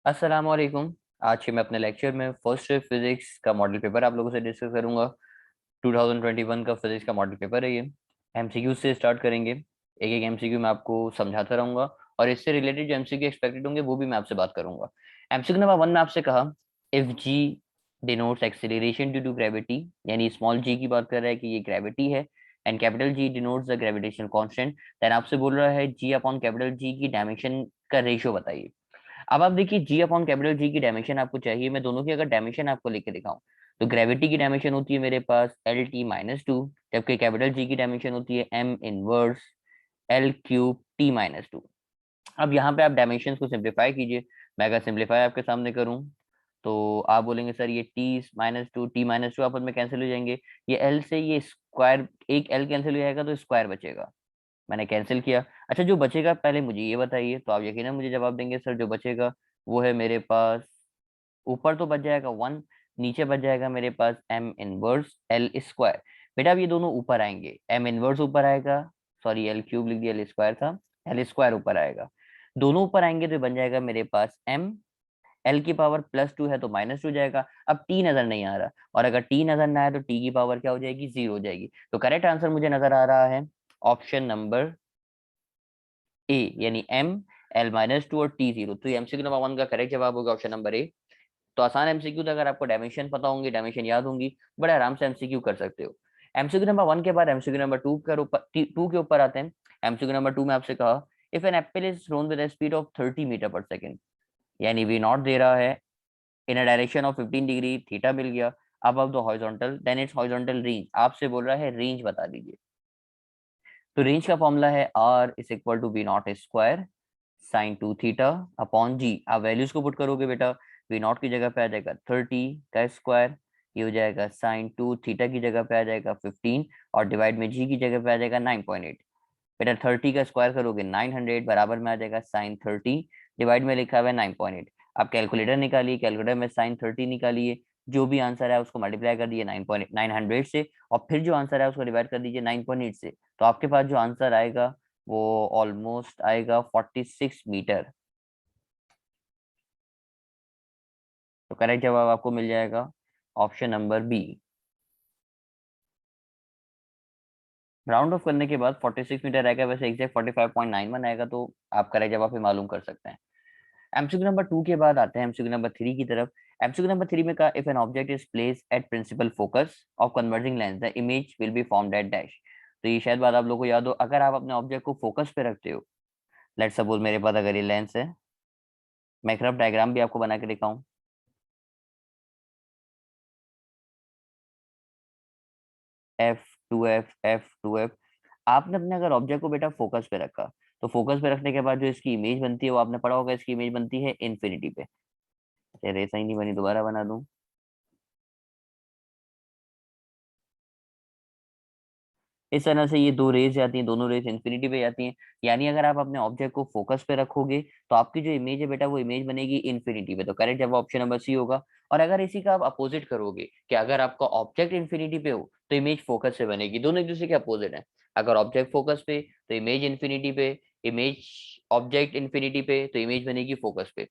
अस्सलाम वालेकुम। आज के मैं अपने लेक्चर में फर्स्ट शिफ्ट फिजिक्स का मॉडल पेपर आप लोगों से डिस्कस करूंगा। 2021 का फिजिक्स का मॉडल पेपर है ये। एमसीक्यू से स्टार्ट करेंगे। एक एक एमसीक्यू मैं आपको समझाता रहूंगा और इससे रिलेटेड जो एमसीक्यू एक्सपेक्टेड होंगे वो भी मैं आपसे बात करूंगा। एमसीक्यू नंबर 1 में आपसे कहा, if G denotes acceleration due to gravity, यानी स्मॉल जी की बात कर रहा है कि ये ग्रेविटी है, and capital G denotes the gravitational constant, then आपसे बोल रहा है जी अपॉन कैपिटल जी की डायमेंशन का रेशियो बताइए। अब आप देखिए जी अपॉन कैपिटल जी की डायमेंशन आपको चाहिए। मैं दोनों की अगर डायमेंशन आपको लेके दिखाऊं तो ग्रेविटी की डायमेंशन होती है मेरे पास L t-2, जबकि कैपिटल जी की डायमेंशन होती है M इनवर्स L³ t-2। अब यहाँ पे आप डायमेंशन को सिंप्लीफाई कीजिए। मैं अगर सिंप्लीफाई आपके सामने करूं तो आप बोलेंगे सर ये t-2 t-2 आपस में कैंसिल हो जाएंगे। ये L से ये स्क्वायर, एक L कैंसिल हो जाएगा तो स्क्वायर बचेगा। मैंने कैंसिल किया। अच्छा, जो बचेगा पहले मुझे ये बताइए, तो आप यकीनन मुझे जवाब देंगे सर जो बचेगा वो है मेरे पास, ऊपर तो बच जाएगा 1, नीचे बच जाएगा मेरे पास M इनवर्स L स्क्वायर। बेटा अब ये दोनों ऊपर आएंगे, M इनवर्स ऊपर आएगा, सॉरी L³ लिख दिया, L स्क्वायर था, L स्क्वायर ऊपर आएगा। दोनों ऊपर आएंगे तो बन जाएगा मेरे पास M, L की पावर +2 है तो -2 जाएगा। अब T नजर नहीं आ रहा, और अगर T नजर ना आए तो T की पावर क्या हो जाएगी, 0 हो जाएगी। तो करेक्ट आंसर मुझे नजर आ रहा है ऑप्शन नंबर ए, यानी M L-2 और T 0। तो एमसीक्यू नंबर 1 का करेक्ट जवाब होगा ऑप्शन नंबर ए। तो आसान एमसीक्यू था, अगर आपको डायमेंशन पता होंगी, डायमेंशन याद होंगी, बड़े आराम से एमसीक्यू कर सकते हो। एमसीक्यू नंबर 1 के बाद एमसीक्यू नंबर 2 के ऊपर, 2 के ऊपर आते हैं। एमसीक्यू नंबर 2 में आपसे कहा, if an apple is thrown with speed of 30 meter per second, यानी वी नॉट दे रहा है, in a direction of 15 degree theta मिल गया, अब the horizontal, then it's horizontal range, आपसे बोल रहा है रेंज बता दीजिए। तो रेंज का फॉर्मूला है R is equal to we not square sine 2 theta upon g. आप वैल्यूज को पुट करोगे बेटा, वी नॉट की जगह पे आ जाएगा 30 का स्क्वायर, ये हो जाएगा साइन 2 थीटा की जगह पे आ जाएगा 15, और डिवाइड में जी की जगह पे आ जाएगा 9.8। बेटा 30 का स्क्वायर करोगे 900, बराबर में आ जाएगा साइन 30, डिवाइड में लिखा हुआ है 9.8। आप कैलकुलेटर निकालिए, कैलकुलेटर में साइन 30 निकालिए, जो भी आंसर है उसको मल्टीप्लाई कर दिए 900 से, और फिर जो आंसर है उसको डिवाइड कर दीजिए 9.8 से। तो आपके पास जो आंसर आएगा वो ऑलमोस्ट आएगा 46 मीटर। तो करेक्ट जवाब आपको मिल जाएगा option number B. Round off करने के बाद 46 मीटर आएगा, वैसे एग्जैक्ट 45.91 आएगा, तो आप करेक्ट जवाब भी मालूम कर सकते हैं। एमसीक्यू नंबर 2 के बाद आते हैं एमसीक्यू नंबर 3 की तरफ। एमसीक्यू नंबर 3 में कहा, if an object is place at principal focus of converging lens the image will be formed at dash. तो ये शायद बात आप लोगों को याद हो, अगर आप अपने ऑब्जेक्ट को फोकस पे रखते हो, लेट्स सपोज मेरे पास अगर ये लेंस है, मैं एक रफ डायग्राम भी आपको बना के दिखाऊं। F2F, आपने अपने अगर ऑब्जेक्ट को बेटा फोकस पे रखा, तो फोकस पे रखने के बाद जो इसकी इमेज बनती है वो आपने पढ़ा होगा, इसकी इमेज बनती है इन्फिनिटी पे। अरे ऐसा ही नहीं बनी, दोबारा बना दूं। इस तरह से ये दो रेज जाती हैं, दोनों रेज इन्फिनिटी पे जाती हैं। यानी अगर आप अपने ऑब्जेक्ट को फोकस पे रखोगे तो आपकी जो इमेज है बेटा वो इमेज बनेगी इन्फिनिटी पे। तो करेक्ट जवाब ऑप्शन नंबर सी होगा। और अगर इसी का आप अपोजिट करोगे कि अगर आपका ऑब्जेक्ट इन्फिनिटी पे हो तो इमेज फोकस से बनेगी, दोनों एक दूसरे के अपोजिट है। अगर ऑब्जेक्ट फोकस पे तो इमेज इन्फिनिटी पे, इमेज ऑब्जेक्ट इन्फिनिटी पे तो इमेज बनेगी फोकस पे।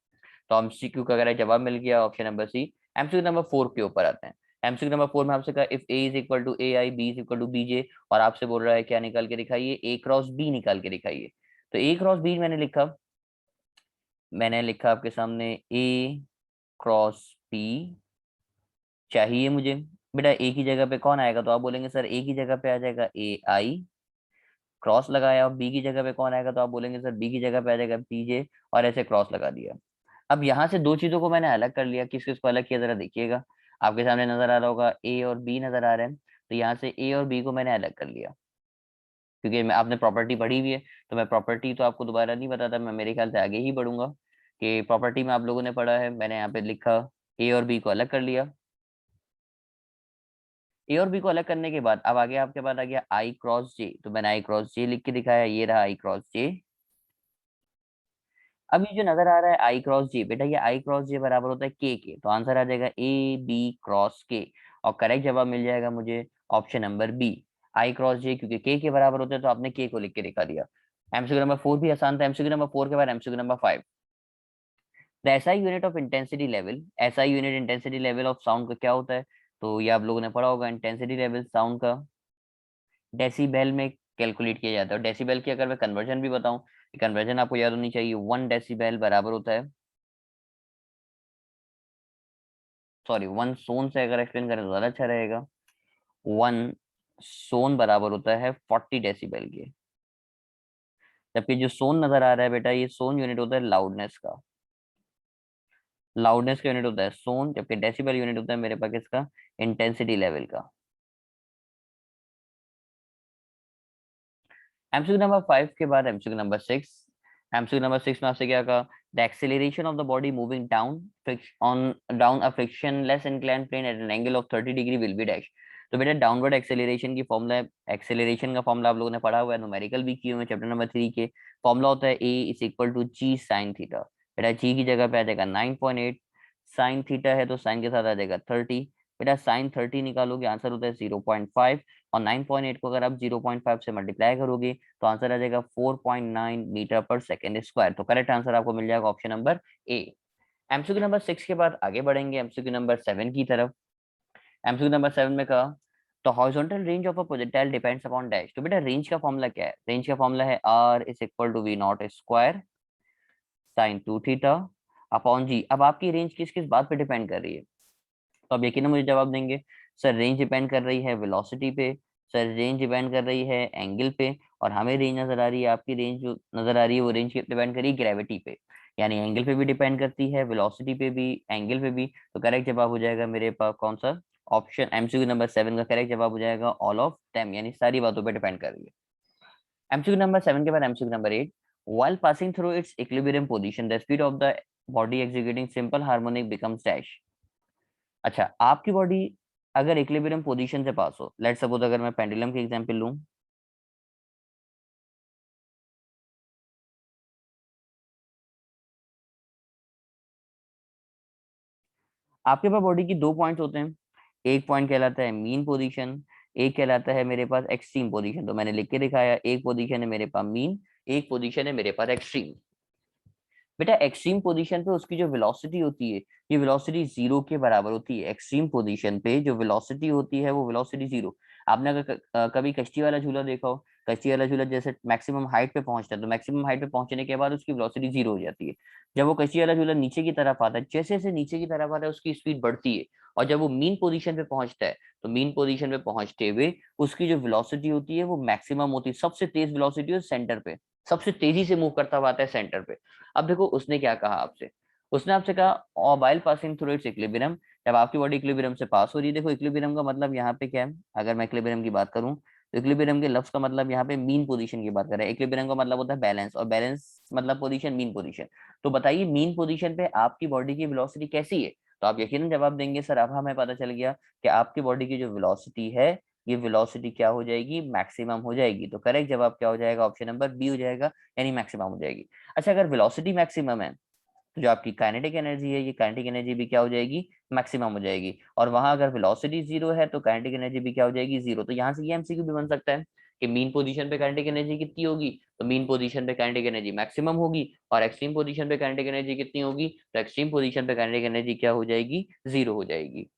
तो एमसीक्यू का अगर जवाब मिल गया option number C. MCQ number 4 के ऊपर आते हैं। एमसीक्यू नंबर 4 में आपसे कहा, if A is equal to A I, B is equal to B J, और आपसे बोल रहा है क्या निकाल के दिखाइए, ए क्रॉस बी निकाल के दिखाइए। तो ए क्रॉस बी मैंने लिखा आपके सामने, ए क्रॉस बी चाहिए मुझे। बेटा ए की जगह पे कौन आएगा, तो आप बोलेंगे सर ए की जगह पे आ जाएगा ए आई, क्रॉस लगाया। और बी की जगह पे कौन आएगा, तो आप बोलेंगे सर बी की जगह पे आ जाएगा बी जे, और ऐसे क्रॉस लगा दिया। अब यहाँ से दो चीजों को मैंने अलग कर लिया, किस किस को अलग किया जरा देखिएगा। आपके सामने नजर आ रहा होगा ए और बी नजर आ रहे हैं, तो यहाँ से ए और बी को मैंने अलग कर लिया, क्योंकि मैं आपने प्रॉपर्टी पढ़ी हुई है। तो मैं प्रॉपर्टी तो आपको दोबारा नहीं बताता, मैं मेरे ख्याल से आगे ही बढ़ूंगा कि प्रॉपर्टी में आप लोगों ने पढ़ा है। मैंने यहाँ पे लिखा ए और बी को अलग कर लिया। ए और बी को अलग करने के बाद अब आगे आपके पास आ गया आई क्रॉस जे, तो मैंने आई क्रॉस जे लिख के दिखाया, ये रहा आई क्रॉस जे। अब ये जो नजर आ रहा है आई क्रॉस जे, बेटा ये आई क्रॉस जे बराबर होता है के, तो आंसर आ जाएगा ए बी क्रॉस के, और करेक्ट जवाब मिल जाएगा मुझे ऑप्शन नंबर बी, आई क्रॉस जे, क्योंकि के बराबर होते हैं तो आपने के को लिख के दिखा दिया। एमसीक्यू नंबर 4 भी आसान था। एमसीक्यू नंबर 4 के बाद MCQ number 5। The SI unit of intensity level, SI unit intensity level of sound का क्या होता है? तो ये आप लोगों ने पढ़ा होगा, इंटेंसिटी लेवल साउंड का डेसिबल में कैलकुलेट किया जाता है। और डेसिबल की अगर मैं कन्वर्जन भी बताऊं, कन्वर्जन आपको याद होनी चाहिए, 1 डेसिबल बराबर होता है, सॉरी 1 सोन से अगर एक्सप्लेन करें तो ज्यादा अच्छा रहेगा, 1 सोन बराबर होता है 40 डेसिबल के। जबकि जो सोन नजर आ रहा है बेटा, ये सोन यूनिट होता है लाउडनेस का, लाउडनेस का यूनिट होता है सोन, जबकि डेसिबल यूनिट होता है मेरे पास इसका इंटेंसिटी लेवल का। एमसीक्यू नंबर 5 के बाद एमसीक्यू नंबर 6। एमसीक्यू नंबर 6 में आपसे क्या कहा? The acceleration of the body moving down on down a frictionless inclined plane at an angle of 30 degree will be dash. तो बेटा डाउनवर्ड एक्सेलरेशन की फॉर्मूला है, एक्सेलरेशन का फॉर्मूला आप लोगों ने पढ़ा हुआ है, न्यूमेरिकल भी किए हुए हैं चैप्टर नंबर 3 के। फॉर्मूला होता है ए is equal to ji sine theta. बेटा जी की जगह पे आ जाएगा 9.8, साइन थीटा है तो साइन के साथ आ जाएगा 30। बेटा साइन 30 निकालोगे आंसर होता है 0.5, और 9.8 को अगर आप 0.5 से मल्टीप्लाई करोगे तो आंसर आ जाएगा 4.9 मीटर पर सेकेंड स्क्वायर। तो करेक्ट आंसर आपको मिल जाएगा ऑप्शन नंबर ए। एमसीक्यू नंबर 6 के बाद आगे बढ़ेंगे एमसीक्यू नंबर 7 की तरफ। एमसीक्यू नंबर 7 में कहा तो horizontal range of a projectile depends upon dash. तो बेटा रेंज का फॉर्मूला क्या है? रेंज का फॉर्मूला है R is equal to we not square sine 2 theta upon g. अब आपकी रेंज किस किस बात पे डिपेंड कर रही है? तो आप यकीन मुझे जवाब देंगे, सर रेंज डिपेंड कर रही है वेलोसिटी पे, सर रेंज डिपेंड कर रही है एंगल पे, और हमें रेंज नजर आ रही है, आपकी रेंज जो नजर आ रही है वो रेंज डिपेंड कर रही है ग्रेविटी पे। यानी एंगल पे भी डिपेंड करती है, वेलोसिटी पे भी, एंगल पे भी। तो करेक्ट जवाब हो जाएगा मेरे पास कौन सा? ऑप्शन एमसीक्यू नंबर 7 का करेक्ट जवाब हो जाएगा ऑल ऑफ देम, यानी सारी बातों पे डिपेंड कर रही है। एमसीक्यू नंबर 7 के बाद MCQ number 8। While passing through it's equilibrium position the speed of the body executing simple harmonic becomes dash. अच्छा आपकी बॉडी अगर इक्विलिब्रियम पोजीशन से पास हो, लेट्स सपोज अगर मैं पेंडुलम की एग्जांपल लूं, आपके पास बॉडी की दो पॉइंट्स होते हैं, एक पॉइंट कहलाता है मीन पोजीशन, एक कहलाता है मेरे पास एक्सट्रीम पोजीशन। तो मैंने लिख के दिखाया, एक पोजीशन है मेरे पास मीन, एक पोजीशन है मेरे पास एक्सट्रीम। बेटा एक्सट्रीम पोजीशन पे उसकी जो वेलोसिटी होती है, ये वेलोसिटी जीरो के बराबर होती है। एक्सट्रीम पोजीशन पे जो वेलोसिटी होती है वो वेलोसिटी जीरो। आपने अगर कभी कश्ती वाला झूला देखा हो, कश्ती वाला झूला जैसे मैक्सिमम हाइट पे पहुंचता है, तो मैक्सिमम हाइट पे पहुंचने के बाद उसकी वेलोसिटी जीरो हो जाती है। जब वो कश्ती वाला झूला नीचे की तरफ आता है, जैसे जैसे नीचे की तरफ आता है उसकी स्पीड बढ़ती है, और जब वो मीन पोजीशन पे पहुंचता है, तो मीन पोजीशन पे पहुंचते हुए उसकी जो वेलोसिटी होती है वो मैक्सिमम होती है, सबसे तेज वेलोसिटी है सेंटर पे, सबसे तेजी से मूव करता हुआ आता है सेंटर पे। अब देखो उसने क्या कहा आपसे, उसने आपसे कहा while passing through it's equilibrium, जब आपकी बॉडी इक्विलिब्रियम से पास हो रही है। देखो इक्विलिब्रियम का मतलब यहाँ पे क्या है, अगर मैं इक्विलिब्रियम की बात करूं तो इक्विलिब्रियम के लफ्ज का मतलब यहाँ पे मीन पोजीशन की बात कर रहे हैं। इक्विलिब्रियम का मतलब होता है बैलेंस, और बैलेंस मतलब पोजीशन, मीन पोजीशन। तो बताइए मीन पोजीशन पे आपकी बॉडी की वेलोसिटी कैसी है? तो आप यकीनन जवाब देंगे सर अब हमें पता चल गया कि आपकी बॉडी की जो वेलोसिटी है, ये वेलोसिटी क्या हो जाएगी? मैक्सिमम हो जाएगी। तो करेक्ट जवाब क्या हो जाएगा? ऑप्शन नंबर बी हो जाएगा, यानी मैक्सिमम हो जाएगी। अच्छा अगर वेलोसिटी मैक्सिमम है तो जो आपकी काइनेटिक एनर्जी है, ये काइनेटिक एनर्जी भी क्या हो जाएगी? मैक्सिमम हो जाएगी। और वहां अगर वेलोसिटी जीरो है तो काइनेटिक एनर्जी भी क्या हो जाएगी? जीरो। तो यहाँ से ये एमसीक्यू भी बन सकता है कि मीन पोजीशन पे काइनेटिक एनर्जी कितनी होगी? तो मीन पोजीशन पे काइनेटिक एनर्जी मैक्सिमम होगी, और एक्सट्रीम पोजीशन पे काइनेटिक एनर्जी कितनी होगी? तो एक्सट्रीम पोजीशन पे काइनेटिक एनर्जी क्या हो जाएगी? जीरो हो जाएगी।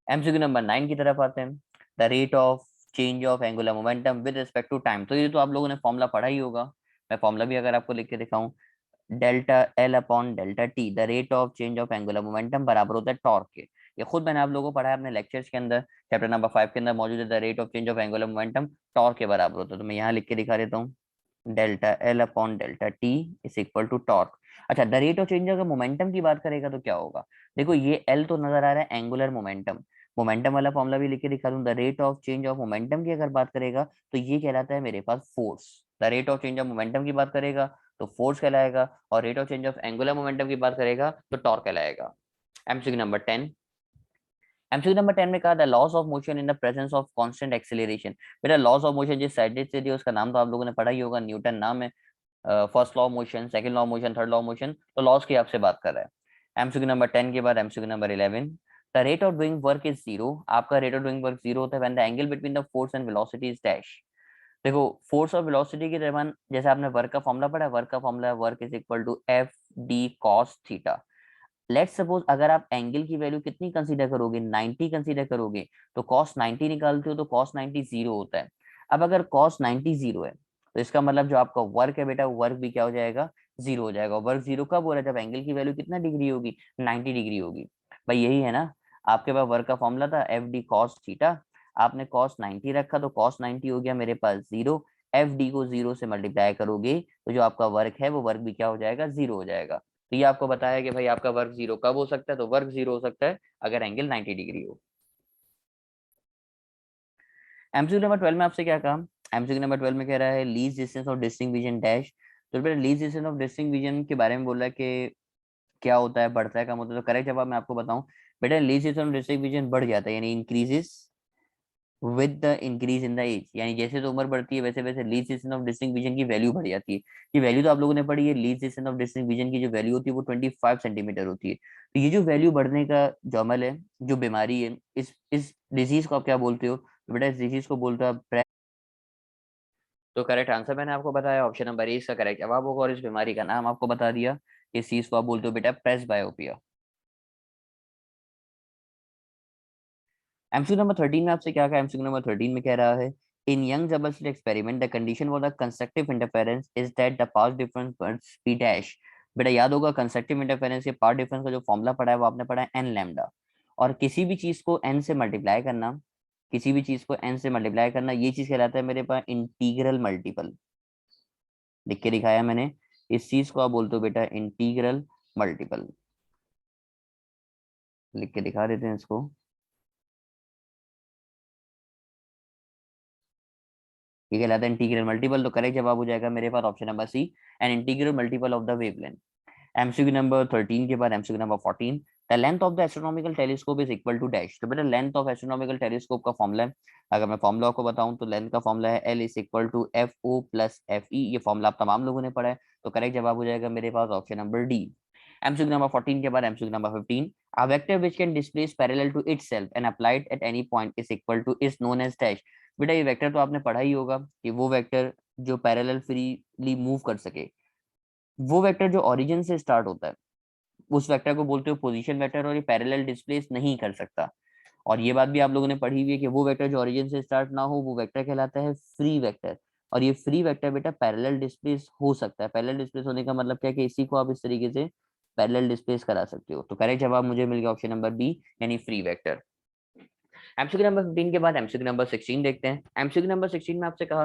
एमसीक्यू नंबर 9 की तरफ आते हैं। The rate of change of angular momentum with respect to time. तो ये तो आप लोगों ने फॉर्मूला पढ़ा ही होगा, मैं फॉर्मूला भी अगर आपको लिख के दिखाऊं, delta L upon delta T, the rate of change of angular momentum बराबर होता है टॉर्क के। ये खुद मैंने आप लोगों को पढ़ा है अपने लेक्चर्स के अंदर, चैप्टर नंबर 5 के अंदर मौजूद है, the rate of change of angular momentum torque के बराबर होता है। तो मैं यहाँ लिख के दिखा देता हूँ, delta L upon delta T is equal to torque. अच्छा द रेट ऑफ चेंज अगर मोमेंटम की बात करेगा तो क्या होगा? देखो ये एल तो नजर आ रहा है एंगुलर मोमेंटम, मोमेंटम वाला फॉर्मूला भी लिख के दिखा दूं, the rate of change of momentum की अगर बात करेगा तो ये कहलाता है मेरे पास force. The rate of change of momentum की बात करेगा तो फोर्स कहलाएगा, और rate of change of angular momentum की बात करेगा तो टॉर्क कहलाएगा। MCQ number 10। एमसीक्यू नंबर 10 में कहा था loss of motion in the presence of constant acceleration. बेटा लॉस ऑफ मोशन जिस साइड से दिया उसका नाम तो आप लोगों ने पढ़ा ही होगा, न्यूटन नाम है। First law of motion, second law of motion, third law of motion, तो लॉस की आपसे बात कर रहा है। एमसीक्यू नंबर 10 के बाद MCQ number 11। The rate of doing work is zero. आपका rate of doing work zero होता है when the angle between the force and velocity is dash. देखो फोर्स और वेलोसिटी के दरम्यान जैसे आपने वर्क का फॉर्मूला पढ़ा है, वर्क का फॉर्मूला है work is equal to F D cos theta. Let's suppose अगर आप एंगल की वैल्यू कितनी कंसीडर करोगे, 90 कंसीडर करोगे, तो cos 90 निकालते हो तो cos 90 जीरो होता है। अब अगर cos 90 जीरो है तो इसका मतलब जो आपका वर्क है बेटा, वर्क भी क्या हो जाएगा, जीरो हो जाएगा। वर्क जीरो कब हो रहा है, जब एंगल की वैल्यू कितना डिग्री होगी, 90 डिग्री होगी। भाई यही है ना, आपके पास वर्क का फॉर्मूला था एफ डी कॉस थीटा, आपने cos 90 रखा तो cos 90 हो गया मेरे पास जीरो। एफ डी को जीरो से मल्टीप्लाई करोगे तो जो आपका वर्क है वो वर्क भी क्या हो जाएगा, जीरो हो जाएगा। तो ये आपको बताया कि भाई आपका वर्क जीरो कब हो सकता है, तो वर्क जीरो हो सकता है अगर एंगल 90 डिग्री हो। एमसीक्यू नंबर 12 में आपसे क्या कहा, एमसीक्यू नंबर 12 में कह रहा है lease distance of distinct vision dash. तो बेटा least distance of distinct vision के बारे में बोल रहा है कि क्या होता है, बढ़ता है, कम होता है। तो करेक्ट जवाब मैं आपको बताऊं, बेटा least distance of distinct vision बढ़ जाता है, यानी increases with the increase in the age, यानी जैसे तो उम्र बढ़ती है वैसे वैसे least distance of distinct vision की वैल्यू बढ़ जाती है। ये वैल्यू तो आप लोगों ने पढ़ी है, lease distance of distinct vision की जो वैल्यू होती है वो 25 सेंटीमीटर होती है। तो ये जो वैल्यू बढ़ने का जो अमल है, जो बीमारी है, इस डिजीज को आप क्या बोलते हो, तो बेटा इस डिजीज को बोलते हो आप। तो करेक्ट आंसर मैंने आपको बताया, ऑप्शन नंबर ए इसका करेक्ट जवाब होगा, और इस बीमारी का नाम आपको बता दिया। इस चीज को आप बोलते हो बेटा प्रेसबायोपिया। एमसीक्यू नंबर 13 में आपसे क्या कहा, एमसीक्यू नंबर 13 में कह रहा है in Young double slit experiment the condition for the constructive interference is that the path difference must be dash. बेटा याद होगा कंस्ट्रक्टिव इंटरफेरेंस के पाथ डिफरेंस का जो फॉर्मूला पढ़ा है वो आपने पढ़ा है एन लैम्डा। और किसी भी चीज को एन से मल्टीप्लाई करना, किसी भी चीज को एन से मल्टीप्लाई करना, ये चीज कहलाता है मेरे पास इंटीग्रल मल्टीपल। लिख के दिखाया मैंने, इस चीज को आप बोलते हो बेटा इंटीग्रल मल्टीपल। लिख के दिखा देते हैं इसको। ये कहलाता है इंटीग्रल मल्टीपल। तो करेक्ट जवाब हो जाएगा मेरे पास option number c, an integral multiple of the wavelength. MCQ number 13 के बाद MCQ number 14, the length of the astronomical telescope is equal to dash. तो बेटा लेंथ ऑफ एस्ट्रोनॉमिकल टेलीस्कोप का फॉर्मूला है, अगर मैं फॉर्मूला आपको बताऊं तो लेंथ का फॉर्मूला है L is equal to F O plus F E. ये फॉर्मूला आप तमाम लोगों ने पढ़ा है। तो करेक्ट जवाब हो जाएगा मेरे पास option number d. MCQ number 14 के बाद MCQ number 15, a vector which can displace parallel to itself and applied at any point is equal to is known as dash। बेटा ये वेक्टर तो आपने पढ़ा ही होगा कि वो वेक्टर जो पैरेलल फ्रीली मूव कर सके, वो वेक्टर जो ओरिजिन से स्टार्ट होता है उस वेक्टर को बोलते हो पोजीशन वेक्टर, और ये पैरेलल डिस्प्लेस नहीं कर सकता। और ये बात भी आप लोगों ने पढ़ी हुई है कि वो वेक्टर जो ओरिजिन से स्टार्ट ना हो वो वेक्टर कहलाता है फ्री वेक्टर। और ये फ्री वेक्टर बेटा पैरेलल डिस्प्लेस हो सकता है। पैरेलल डिस्प्लेस होने का मतलब क्या है कि इसी को आप इस तरीके से पैरेलल डिस्प्लेस करा सकते हो। तो करेक्ट जवाब मुझे मिल गया ऑप्शन नंबर बी, यानी फ्री वेक्टर। एमसीक्यू नंबर 15 के बाद एमसीक्यू नंबर 16 देखते हैं। एमसीक्यू नंबर 16 में आपसे कहा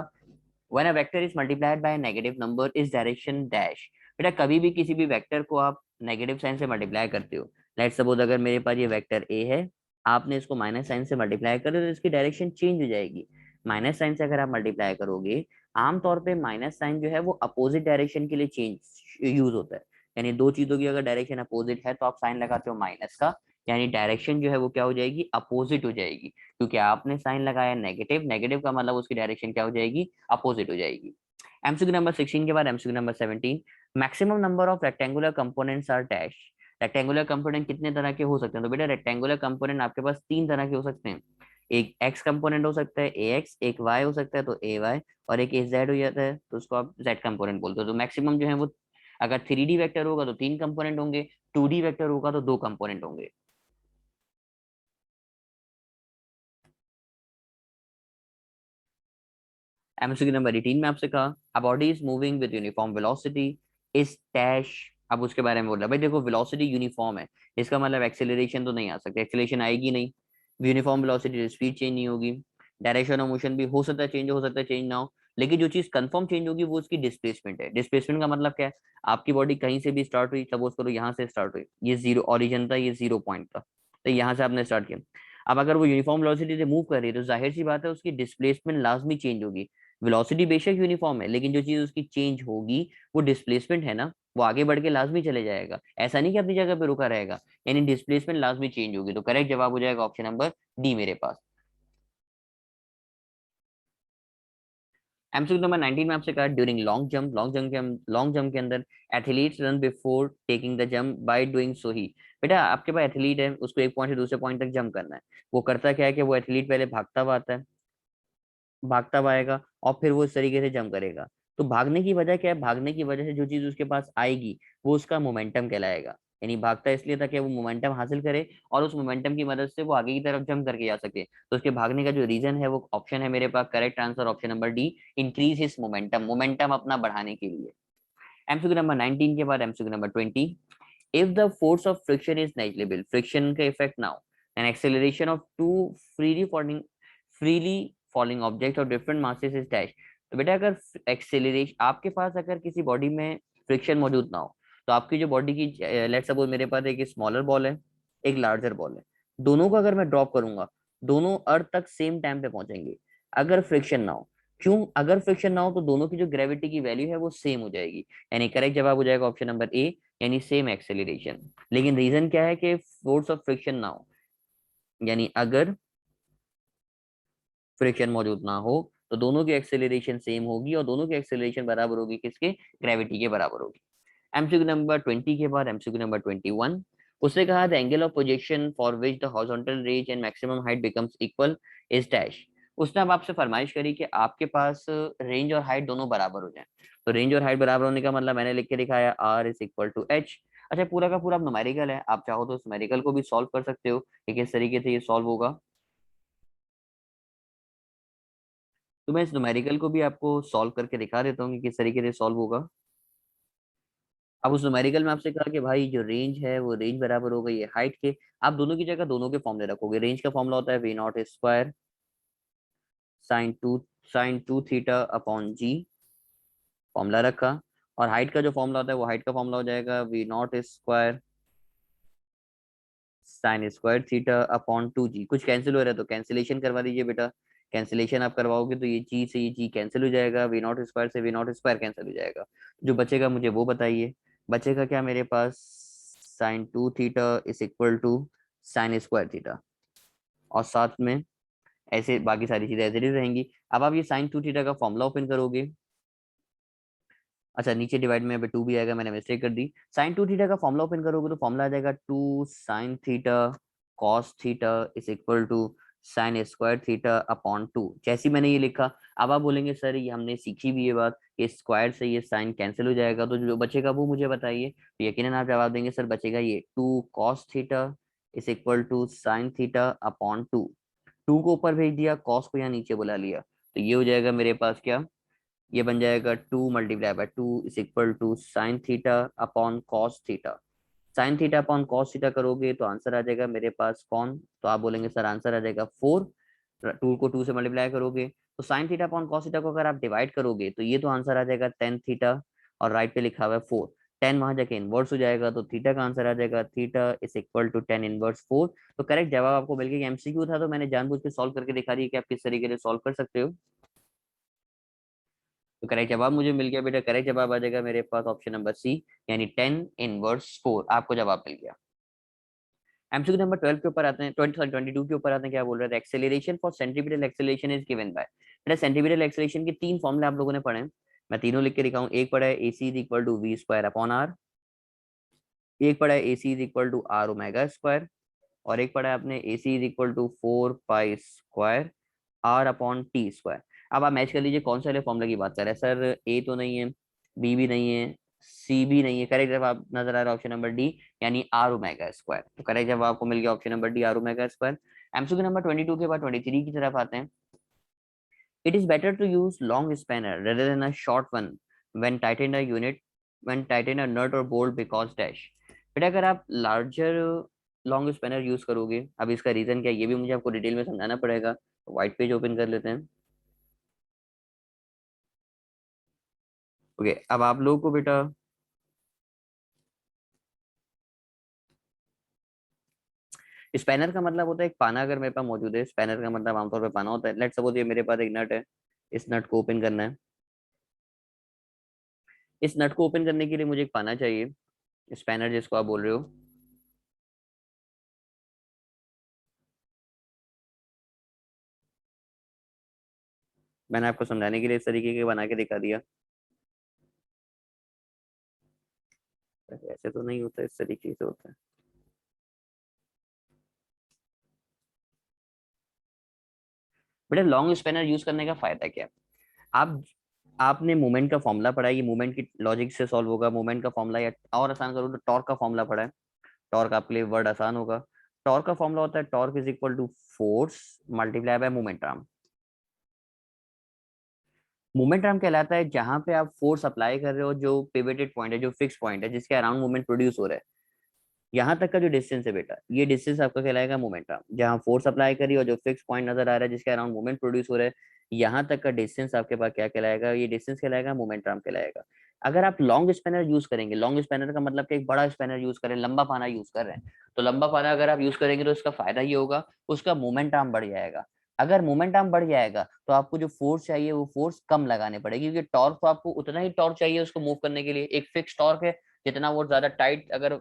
when a vector is multiplied by negative number इस डायरेक्शन डैश। बेटा कभी भी किसी भी वेक्टर को आप नेगेटिव साइन से मल्टीप्लाई करते हो, लेट्स सपोज अगर मेरे पास ये वेक्टर ए है, आपने इसको माइनस साइन से मल्टीप्लाई करो तो इसकी डायरेक्शन चेंज हो जाएगी। माइनस साइन से अगर आप मल्टीप्लाई करोगे, आमतौर पे माइनस साइन जो है वो अपोजिट डायरेक्शन के लिए चेंज यूज होता है। यानी दो चीजों की अगर डायरेक्शन अपोजिट है तो आप साइन लगाते हो माइनस का, यानी डायरेक्शन जो है वो क्या हो जाएगी, अपोजिट हो जाएगी। क्योंकि आपने साइन लगाया नेगेटिव, नेगेटिव का मतलब उसकी डायरेक्शन क्या हो जाएगी, अपोजिट हो जाएगी। एमसीक्यू नंबर 16 के बाद MCQ number 17, maximum number of rectangular components are dash. Rectangular component कितने तरह के हो सकते हैं, तो बेटा रेक्टेंगुलर कंपोनेंट आपके पास तीन तरह के हो सकते हैं। एक एक्स कंपोनेंट हो सकता है ए एक्स, एक वाई हो सकता है तो ए वाई, और एक ए जेड हो जाता है तो उसको आप जेड कंपोनेंट बोलते हो। तो मैक्सिमम जो है वो, अगर 3D वेक्टर होगा तो तीन कंपोनेंट होंगे, 2D वेक्टर होगा तो दो कंपोनेंट होंगे। एमसीक्यू नंबर 18 में आपसे कहा a body is moving with uniform velocity is dash. अब उसके बारे में बोल रहा है, भाई देखो वेलोसिटी यूनिफॉर्म है, इसका मतलब एक्सेलरेशन तो नहीं आ सकती, एक्सेलरेशन आएगी नहीं। यूनिफॉर्म वेलोसिटी स्पीड चेंज नहीं होगी। डायरेक्शन ऑफ मोशन भी हो सकता है चेंज, हो सकता है चेंज ना हो। लेकिन जो चीज कंफर्म चेंज होगी वो उसकी डिस्प्लेसमेंट है। डिस्प्लेसमेंट का मतलब क्या है, आपकी बॉडी कहीं से भी स्टार्ट हुई, सपोज करो यहाँ से स्टार्ट हुई, ये जीरो ओरिजिन था, ये जीरो पॉइंट था, तो यहाँ से आपने स्टार्ट किया। अब अगर वो यूनिफॉर्म वेलोसिटी से मूव कर रही है तो जाहिर सी बात है उसकी डिस्प्लेसमेंट लाजमी चेंज होगी। वेलोसिटी बेशक यूनिफॉर्म है लेकिन जो चीज उसकी चेंज होगी वो डिस्प्लेसमेंट है ना, वो आगे बढ़ के लाजमी चले जाएगा, ऐसा नहीं कि अपनी जगह पे रुका रहेगा। यानी डिस्प्लेसमेंट लाजमी चेंज होगी। तो करेक्ट जवाब हो जाएगा ऑप्शन नंबर डी मेरे पास। एमसीक्यू नंबर 19 में आपसे कहा ड्यूरिंग लॉन्ग जंप के अंदर athletes run before taking the jump by doing so he. बेटा आपके पास एथलीट है, उसको एक पॉइंट से दूसरे पॉइंट तक जंप करना है। वो करता क्या है कि वो एथलीट पहले भागता हुआ आता है, भागता हुआ आएगा और फिर वो इस तरीके से जंप करेगा। तो भागने की वजह क्या है, भागने की वजह से जो चीज उसके पास आएगी वो उसका मोमेंटम कहलाएगा। यानी भागता इसलिए ताकि वो मोमेंटम हासिल करे और उस मोमेंटम की मदद से वो आगे की तरफ जंप करके जा सके। तो उसके भागने का जो रीजन है वो ऑप्शन है मेरे पास, correct answer option number d, increase his momentum, momentum अपना बढ़ाने के लिए। एमसीक्यू नंबर 19 के बाद MCQ number 20, if the force of friction is negligible, friction का effect now, an acceleration of two freely falling objects of different masses is dash। तो बेटा अगर एक्सेलरेशन आपके पास अगर किसी बॉडी में फ्रिक्शन मौजूद ना हो, तो आपकी जो बॉडी की, लेट्स सपोज मेरे पास एक स्मॉलर बॉल है, एक लार्जर बॉल है, दोनों को अगर मैं ड्रॉप करूंगा, दोनों अर्थ तक सेम टाइम पे पहुंचेंगे अगर फ्रिक्शन ना हो। क्यों? अगर फ्रिक्शन ना हो तो दोनों की जो ग्रेविटी की वैल्यू है वो सेम हो जाएगी। यानी करेक्ट जवाब हो जाएगा ऑप्शन नंबर ए, यानी सेम एक्सेलरेशन। लेकिन रीजन क्या है कि फोर्स ऑफ फ्रिक्शन ना हो, यानी अगर फ्रिक्शन मौजूद ना हो तो दोनों की एक्सेलरेशन सेम होगी और दोनों की एक्सेलरेशन बराबर होगी किसके, ग्रेविटी के बराबर होगी। एमसीक्यू नंबर 20 के बाद एमसीक्यू नंबर 21, उसने कहा the angle of projection for which the horizontal range and maximum height becomes equal is dash. उसने अब आपसे फरमाइश करी कि आपके पास रेंज और हाइट दोनों बराबर हो जाए। तो रेंज और हाइट बराबर होने का मतलब मैंने लिख के दिखाया R is equal to H. अच्छा पूरा का पूरा न्यूमेरिकल है, आप चाहो तो उस न्यूमेरिकल को भी सॉल्व कर सकते हो कि किस तरीके से ये सॉल्व होगा। तो मैं इस न्यूमेरिकल को भी आपको सॉल्व करके दिखा देता हूँ कि किस तरीके से सॉल्व होगा। अब उस न्यूमेरिकल में आपसे कहा कि भाई जो रेंज है वो रेंज बराबर हो गई है हाइट के। आप दोनों की जगह दोनों के फॉर्मूले रखोगे। रेंज का फॉर्मूला होता है V not square sin two theta upon G, formula रखा। और हाइट का जो फॉर्मूला होता है वो हाइट का फॉर्मूला हो जाएगा v not square sine square theta upon two g. कुछ कैंसिल हो रहा है तो कैंसिलेशन करवा दीजिए बेटा। कैंसिलेशन आप करवाओगे तो ये जी से ये जी कैंसिल हो जाएगा, वी नॉट स्क्वायर से वी नॉट स्क्वायर कैंसिल हो जाएगा। जो बचेगा मुझे वो बताइए। बचेगा क्या मेरे पास, sine two theta is equal to sign square theta, और साथ में ऐसे बाकी सारी चीजें ऐसे ही रहेंगी। अब आप ये साइन टू थीटा का फॉर्मूला ओपन करोगे। अच्छा नीचे डिवाइड में टू भी आएगा, मैंने मिस्टेक कर दी। साइन टू थीटा का फॉर्मूला ओपन करोगे तो फॉर्मूला आ जाएगा two sin theta cos theta is equal to sign square theta upon two. जैसे ही मैंने ये लिखा, अब आप बोलेंगे सर ये हमने सीखी भी ये बात कि स्क्वायर से ये साइन कैंसिल हो जाएगा, तो जो बचेगा वो मुझे बताइए। तो यकीनन आप जवाब देंगे सर बचेगा ये two cos theta is equal to sin theta upon two. Two को ऊपर भेज दिया, कॉस को यहाँ नीचे बुला लिया, तो ये हो जाएगा मेरे पास क्या, ये बन जाएगा two multiply by two is equal to sin theta upon cos theta. Sin theta upon cos theta करोगे तो आंसर आ जाएगा मेरे पास कौन, तो आप बोलेंगे सर आंसर आ जाएगा फोर। टू को टू से मल्टीप्लाई करोगे तो sign theta upon cos theta को अगर आप डिवाइड करोगे तो ये तो आंसर आ जाएगा टेन थीटा, और राइट पे लिखा हुआ है फोर। टेन वहां जाके इनवर्स हो जाएगा तो थीटा का आंसर आ जाएगा theta is equal to tan inverse four. तो करेक्ट जवाब आपको मिल गया। एमसीक्यू था तो मैंने जानबूझ के सॉल्व करके दिखा दिया कि आप किस तरीके से सॉल्व कर सकते हो। तो करेक्ट जवाब मुझे मिल गया बेटा, करेक्ट जवाब आ जाएगा मेरे पास ऑप्शन नंबर सी, यानी टेन इनवर्स फोर, आपको जवाब मिल गया। एमसीक्यू नंबर 12 के ऊपर आते हैं, 22 के ऊपर आते हैं। क्या बोल रहे थे, acceleration for centripetal acceleration is given by. बेटा सेंट्रीपिटल एक्सेलरेशन के तीन फॉर्मूले आप लोगों ने पढ़े हैं, मैं तीनों लिख के दिखाऊं। एक पढ़ा है AC is equal to V square upon R, एक पढ़ा है AC is equal to R omega square, और एक पढ़ा है आपने AC is equal to four pi square R upon T square. अब आप मैच कर लीजिए कौन सा वाले फॉर्मूला की बात कर रहे हैं सर। ए तो नहीं है, बी भी नहीं है, सी भी नहीं है, करेक्ट जवाब नजर आ रहा है ऑप्शन नंबर डी, यानी आर ओमेगा स्क्वायर। तो करेक्ट जवाब आपको मिल गया option number d, r omega square. MCQ number 22 के बाद 23 की तरफ आते हैं। It is better to use long spanner rather than a short one when tighten a unit when tighten a nut और बोल्ट बिकॉज डैश। बेटा अगर आप लार्जर लॉन्ग स्पैनर यूज करोगे, अब इसका रीजन क्या है ये भी मुझे आपको डिटेल में समझाना पड़ेगा। व्हाइट पेज ओपन कर लेते हैं। ओके अब आप लोगों को बेटा स्पैनर का मतलब होता है एक पाना अगर मेरे पास मौजूद है, स्पैनर का मतलब आमतौर पे पाना होता है। लेट्स सपोज ये मेरे पास एक नट है, इस नट को ओपन करना है। इस नट को ओपन करने के लिए मुझे एक पाना चाहिए, स्पैनर जिसको आप बोल रहे हो। मैंने आपको समझाने के लिए इस तरीके के बना के दिखा दिया। ऐसे तो नहीं होता, इस तरीके से होता है। बेटा लॉन्ग स्पैनर यूज करने का फायदा क्या है, आप आपने मोमेंट का फॉर्मूला पढ़ा है, ये मोमेंट की लॉजिक से सॉल्व होगा। मोमेंट का फॉर्मूला, या और आसान करूँ तो टॉर्क का फॉर्मूला पढ़ा है। टॉर्क आपके लिए वर्ड आसान होगा। टॉर्क का फॉर्मूला होता है torque is equal to force multiply by momentum. Momentum कहलाता है जहां पे आप फोर्स अप्लाई कर रहे हो, जो पिवटेड पॉइंट है, जो फिक्स पॉइंट है, जिसके अराउंड मूवमेंट प्रोड्यूस हो रहा है। यहाँ तक का जो डिस्टेंस है बेटा, ये डिस्टेंस आपका कहलाएगा मोमेंटम। जहाँ फोर्स अप्लाई करी और जो फिक्स पॉइंट नजर आ रहा है, जिसके अराउंड मूवमेंट प्रोड्यूस हो रहा है, यहाँ तक का डिस्टेंस आपके पास क्या कहलाएगा, ये डिस्टेंस कहलाएगा मोमेंटम कहलाएगा। अगर आप लॉन्ग स्पैनर यूज करेंगे, लॉन्ग स्पैनर का मतलब कि एक बड़ा स्पैनर यूज करें, लंबा पाना यूज कर रहे हैं, तो लंबा पाना अगर आप यूज करेंगे तो इसका फायदा ये होगा, उसका मोमेंटम बढ़ जाएगा। अगर मोमेंटम बढ़ जाएगा तो आपको जो फोर्स चाहिए वो फोर्स कम लगाने पड़ेगी, क्योंकि टॉर्क तो आपको उतना ही टॉर्क चाहिए उसको मूव करने के लिए, एक फिक्स टॉर्क है। जितना वो ज्यादा टाइट, अगर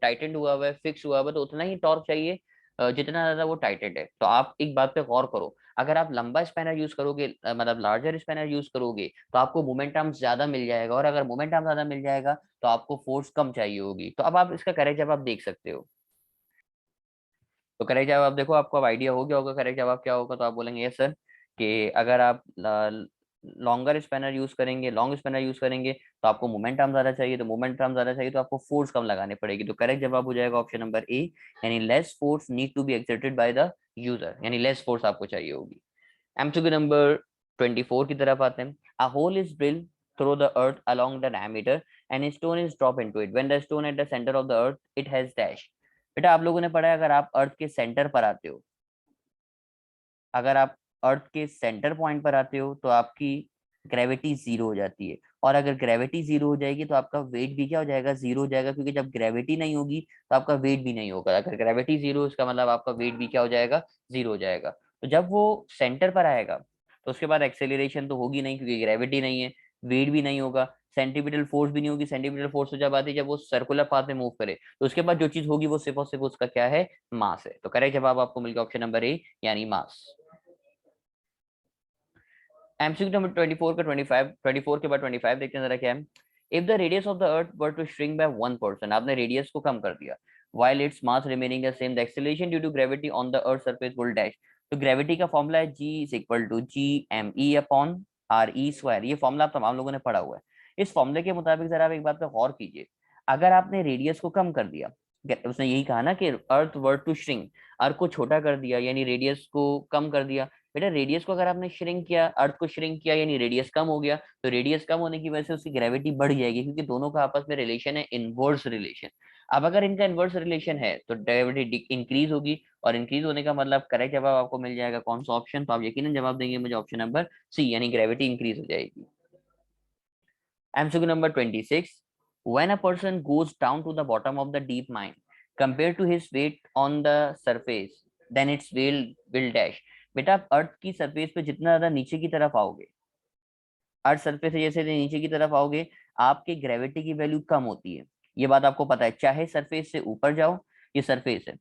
टाइटेंड हुआ हुआ है, फिक्स हुआ हुआ है, तो उतना ही टॉर्क चाहिए जितना ज्यादा वो टाइटेड है। तो आप एक बात पे गौर करो, अगर आप लंबा स्पैनर यूज करोगे, मतलब लार्जर स्पैनर यूज करोगे, तो आपको मोमेंटम ज्यादा मिल जाएगा, और अगर मोमेंटम ज्यादा मिल जाएगा तो आपको फोर्स कम चाहिए होगी। तो अब आप इसका करेक्ट जवाब देख सकते हो। तो करेक्ट जवाब देखो, आपको अब आइडिया हो गया होगा करेक्ट जवाब क्या होगा। तो आप बोलेंगे यस सर, कि अगर आप लॉन्गर स्पैनर यूज करेंगे, लॉन्ग स्पैनर यूज करेंगे, तो आपको मोमेंटम ज्यादा चाहिए, तो मोमेंटम ज्यादा चाहिए तो आपको फोर्स कम लगानी पड़ेगी। तो करेक्ट जवाब हो जाएगा ऑप्शन नंबर ए, यानी less force need to be exerted by the user, यानी लेस फोर्स आपको चाहिए होगी। एमसीक्यू नंबर 24 की तरफ आते हैं। A hole is drilled through the earth along the diameter and a stone is dropped into it. When the stone at the center of the earth, it has dash. बेटा आप लोगों ने पढ़ा है, अगर आप अर्थ के सेंटर पर आते हो, अगर आप अर्थ के सेंटर पॉइंट पर आते हो तो आपकी ग्रेविटी जीरो हो जाती है। और अगर ग्रेविटी जीरो हो जाएगी तो आपका वेट भी क्या हो जाएगा, जीरो हो जाएगा, क्योंकि जब ग्रेविटी नहीं होगी तो आपका वेट भी नहीं होगा। अगर ग्रेविटी जीरो, इसका मतलब आपका वेट भी क्या हो जाएगा, जीरो हो जाएगा। तो जब वो सेंटर पर आएगा तो उसके बाद एक्सेलरेशन तो होगी नहीं, क्योंकि ग्रेविटी नहीं है, वेट भी नहीं होगा, सेंटीपिटल फोर्स भी नहीं होगी। सेंटीपिटल फोर्स तो जब आती है जब वो सर्कुलर पाथ में मूव करे, तो उसके बाद जो चीज होगी वो सिर्फ और सिर्फ उसका क्या है, मास है। तो करेक्ट जवाब आपको मिल गया ऑप्शन नंबर ए, यानी मास। एमसीक्यू नंबर 24 का 25, 24 के बाद 25 देखते हैं जरा क्या है। If the radius of the earth were to shrink by 1%, आपने रेडियस को कम कर दिया, while its mass remaining the same, the acceleration due to gravity on the earth surface will dash। तो ग्रेविटी का फॉर्मूला है g is equal to G M E upon R E square. ये formula आप तमाम लोगों ने पढ़ा हुआ है। इस फॉर्मूले के मुताबिक जरा आप एक बात पे गौर कीजिए, अगर आपने रेडियस को कम कर दिया, उसने यही कहा ना कि अर्थ वर टू श्रिंक, अर्थ को छोटा कर दिया यानी रेडियस को कम कर दिया। बेटा रेडियस को अगर आपने श्रिंक किया, अर्थ को श्रिंक किया, यानी रेडियस कम हो गया, तो रेडियस कम होने की वजह से उसकी ग्रेविटी बढ़ जाएगी, क्योंकि दोनों का आपस में रिलेशन है, इनवर्स रिलेशन। अब अगर इनका इनवर्स रिलेशन है तो ग्रेविटी इंक्रीज होगी, और इंक्रीज होने का मतलब करेक्ट जवाब आपको मिल जाएगा कौन सा ऑप्शन, तो आप यकीनन जवाब देंगे मुझे ऑप्शन नंबर सी, यानी ग्रेविटी इंक्रीज हो जाएगी। MCQ number 26, when a person goes down to the bottom of the deep mine compared to his weight on the surface, then its will dash। बेटा आप अर्थ की सरफेस पे जितना ज्यादा नीचे की तरफ आओगे, अर्थ सरफेस से जैसे नीचे की तरफ आओगे, आपकी ग्रेविटी की वैल्यू कम होती है। ये बात आपको पता है, चाहे सरफेस से ऊपर जाओ, ये सरफेस है,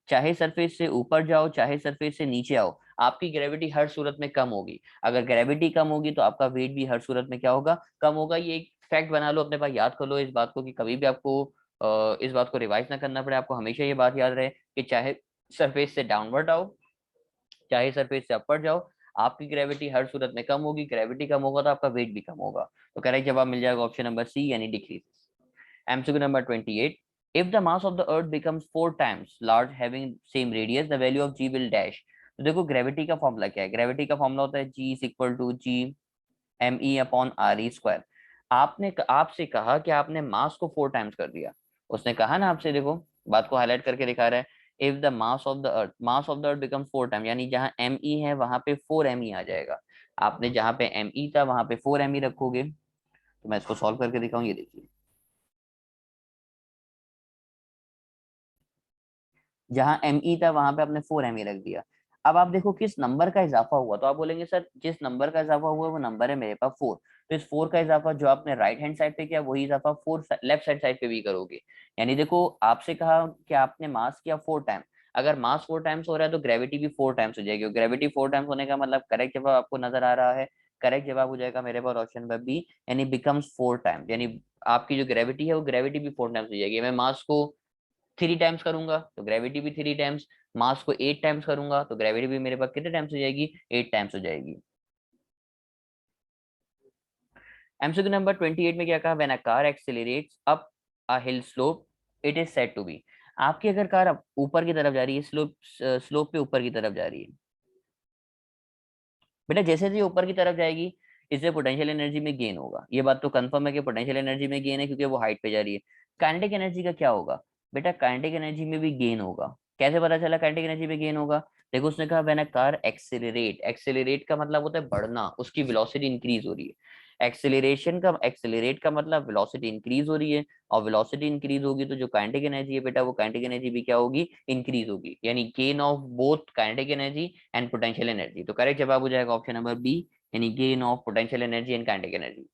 चाहे सरफेस से ऊपर जाओ चाहे सरफेस से नीचे आओ, आपकी ग्रेविटी हर सूरत में कम होगी। अगर ग्रेविटी कम होगी तो आपका वेट भी हर सूरत में क्या होगा, कम होगा। ये एक फैक्ट बना लो अपने पास, याद कर लो इस बात को, कि कभी भी आपको इस बात को रिवाइज ना करना पड़े, आपको हमेशा ये बात याद रहे कि चाहे सरफेस से डाउनवर्ड आओ चाहे सरफेस से अपर जाओ, आपकी ग्रेविटी हर सूरत में कम होगी। ग्रेविटी कम होगा तो आपका वेट भी कम होगा। तो करेक्ट जवाब मिल जाएगा ऑप्शन नंबर सी, यानी decrease. MCQ number 28, if the mass of the earth becomes 4 times large having same radius, the value of g will dash। तो देखो ग्रेविटी का फॉर्मूला क्या है, ग्रेविटी का फॉर्मूला होता है g is equal to G M E upon R E square. आपने आपसे कहा कि आपने मास को 4 टाइम्स कर दिया, उसने कहा ना आपसे, देखो बात को हाईलाइट करके दिखा रहा है, if the mass of the earth becomes 4 time, यानी जहां एम ई है वहां पे 4 एम ई आ जाएगा। आपने जहां पे एम ई था वहां पे 4 एम ई रखोगे। तो मैं इसको सॉल्व करके दिखाऊं, ये देखिए, जहां एम ई था वहां पे आपने 4 एम ई रख दिया। अब आप देखो किस नंबर का इजाफा हुआ, तो आप बोलेंगे सर जिस नंबर का इजाफा हुआ वो नंबर है मेरे पास 4, तो इस 4 का इजाफा जो आपने राइट हैंड साइड पे किया वही इजाफा 4 लेफ्ट साइड पे भी करोगे। यानी देखो आपसे कहा कि आपने मास किया 4 टाइम, अगर मास 4 टाइम्स हो रहा है तो ग्रेविटी भी 4 टाइम्स हो जाएगी, और ग्रेविटी 4 टाइम्स होने का मतलब करेक्ट जवाब आपको नजर आ रहा है, करेक्ट जवाब हो जाएगा मेरे पास ऑप्शन नंबर बी, यानी बिकम्स 4 टाइम्स, यानी आपकी जो ग्रेविटी है वो ग्रेविटी भी 4 टाइम्स हो जाएगी। मैं मास को 3 टाइम्स करूंगा तो ग्रेविटी भी 3 टाइम्स, मास को 8 टाइम्स करूंगा तो ग्रेविटी भी मेरे पास कितने टाइम्स हो जाएगी, 8 टाइम्स हो जाएगी। एमसीक्यू नंबर 28 में क्या कहा, when a car accelerates up a hill slope it is said to be. आपकी अगर कार अब ऊपर की तरफ जा रही है, स्लोप स्लोप पे ऊपर की तरफ जा रही है बेटा, जैसे जैसे ऊपर की तरफ जाएगी इससे पोटेंशियल एनर्जी में गेन होगा। ये बात तो कंफर्म है कि पोटेंशियल एनर्जी में गेन है क्योंकि वो हाइट पे जा रही है। काइनेटिक एनर्जी का क्या होगा बेटा, काइनेटिक एनर्जी में भी गेन होगा। कैसे पता चला काइनेटिक एनर्जी में गेन होगा, देखो उसने कहा when a car accelerate, accelerate का मतलब होता है बढ़ना, उसकी वेलोसिटी इंक्रीज हो रही है। एक्सेलरेशन का, एक्सेलरेट का मतलब वेलोसिटी इंक्रीज हो रही है, और वेलोसिटी इंक्रीज होगी तो जो काइनेटिक एनर्जी है बेटा वो काइनेटिक एनर्जी भी क्या होगी, इंक्रीज होगी, यानी gain of both kinetic energy and potential energy. तो करेक्ट जवाब हो जाएगा ऑप्शन नंबर बी, यानी gain of potential energy and kinetic energy.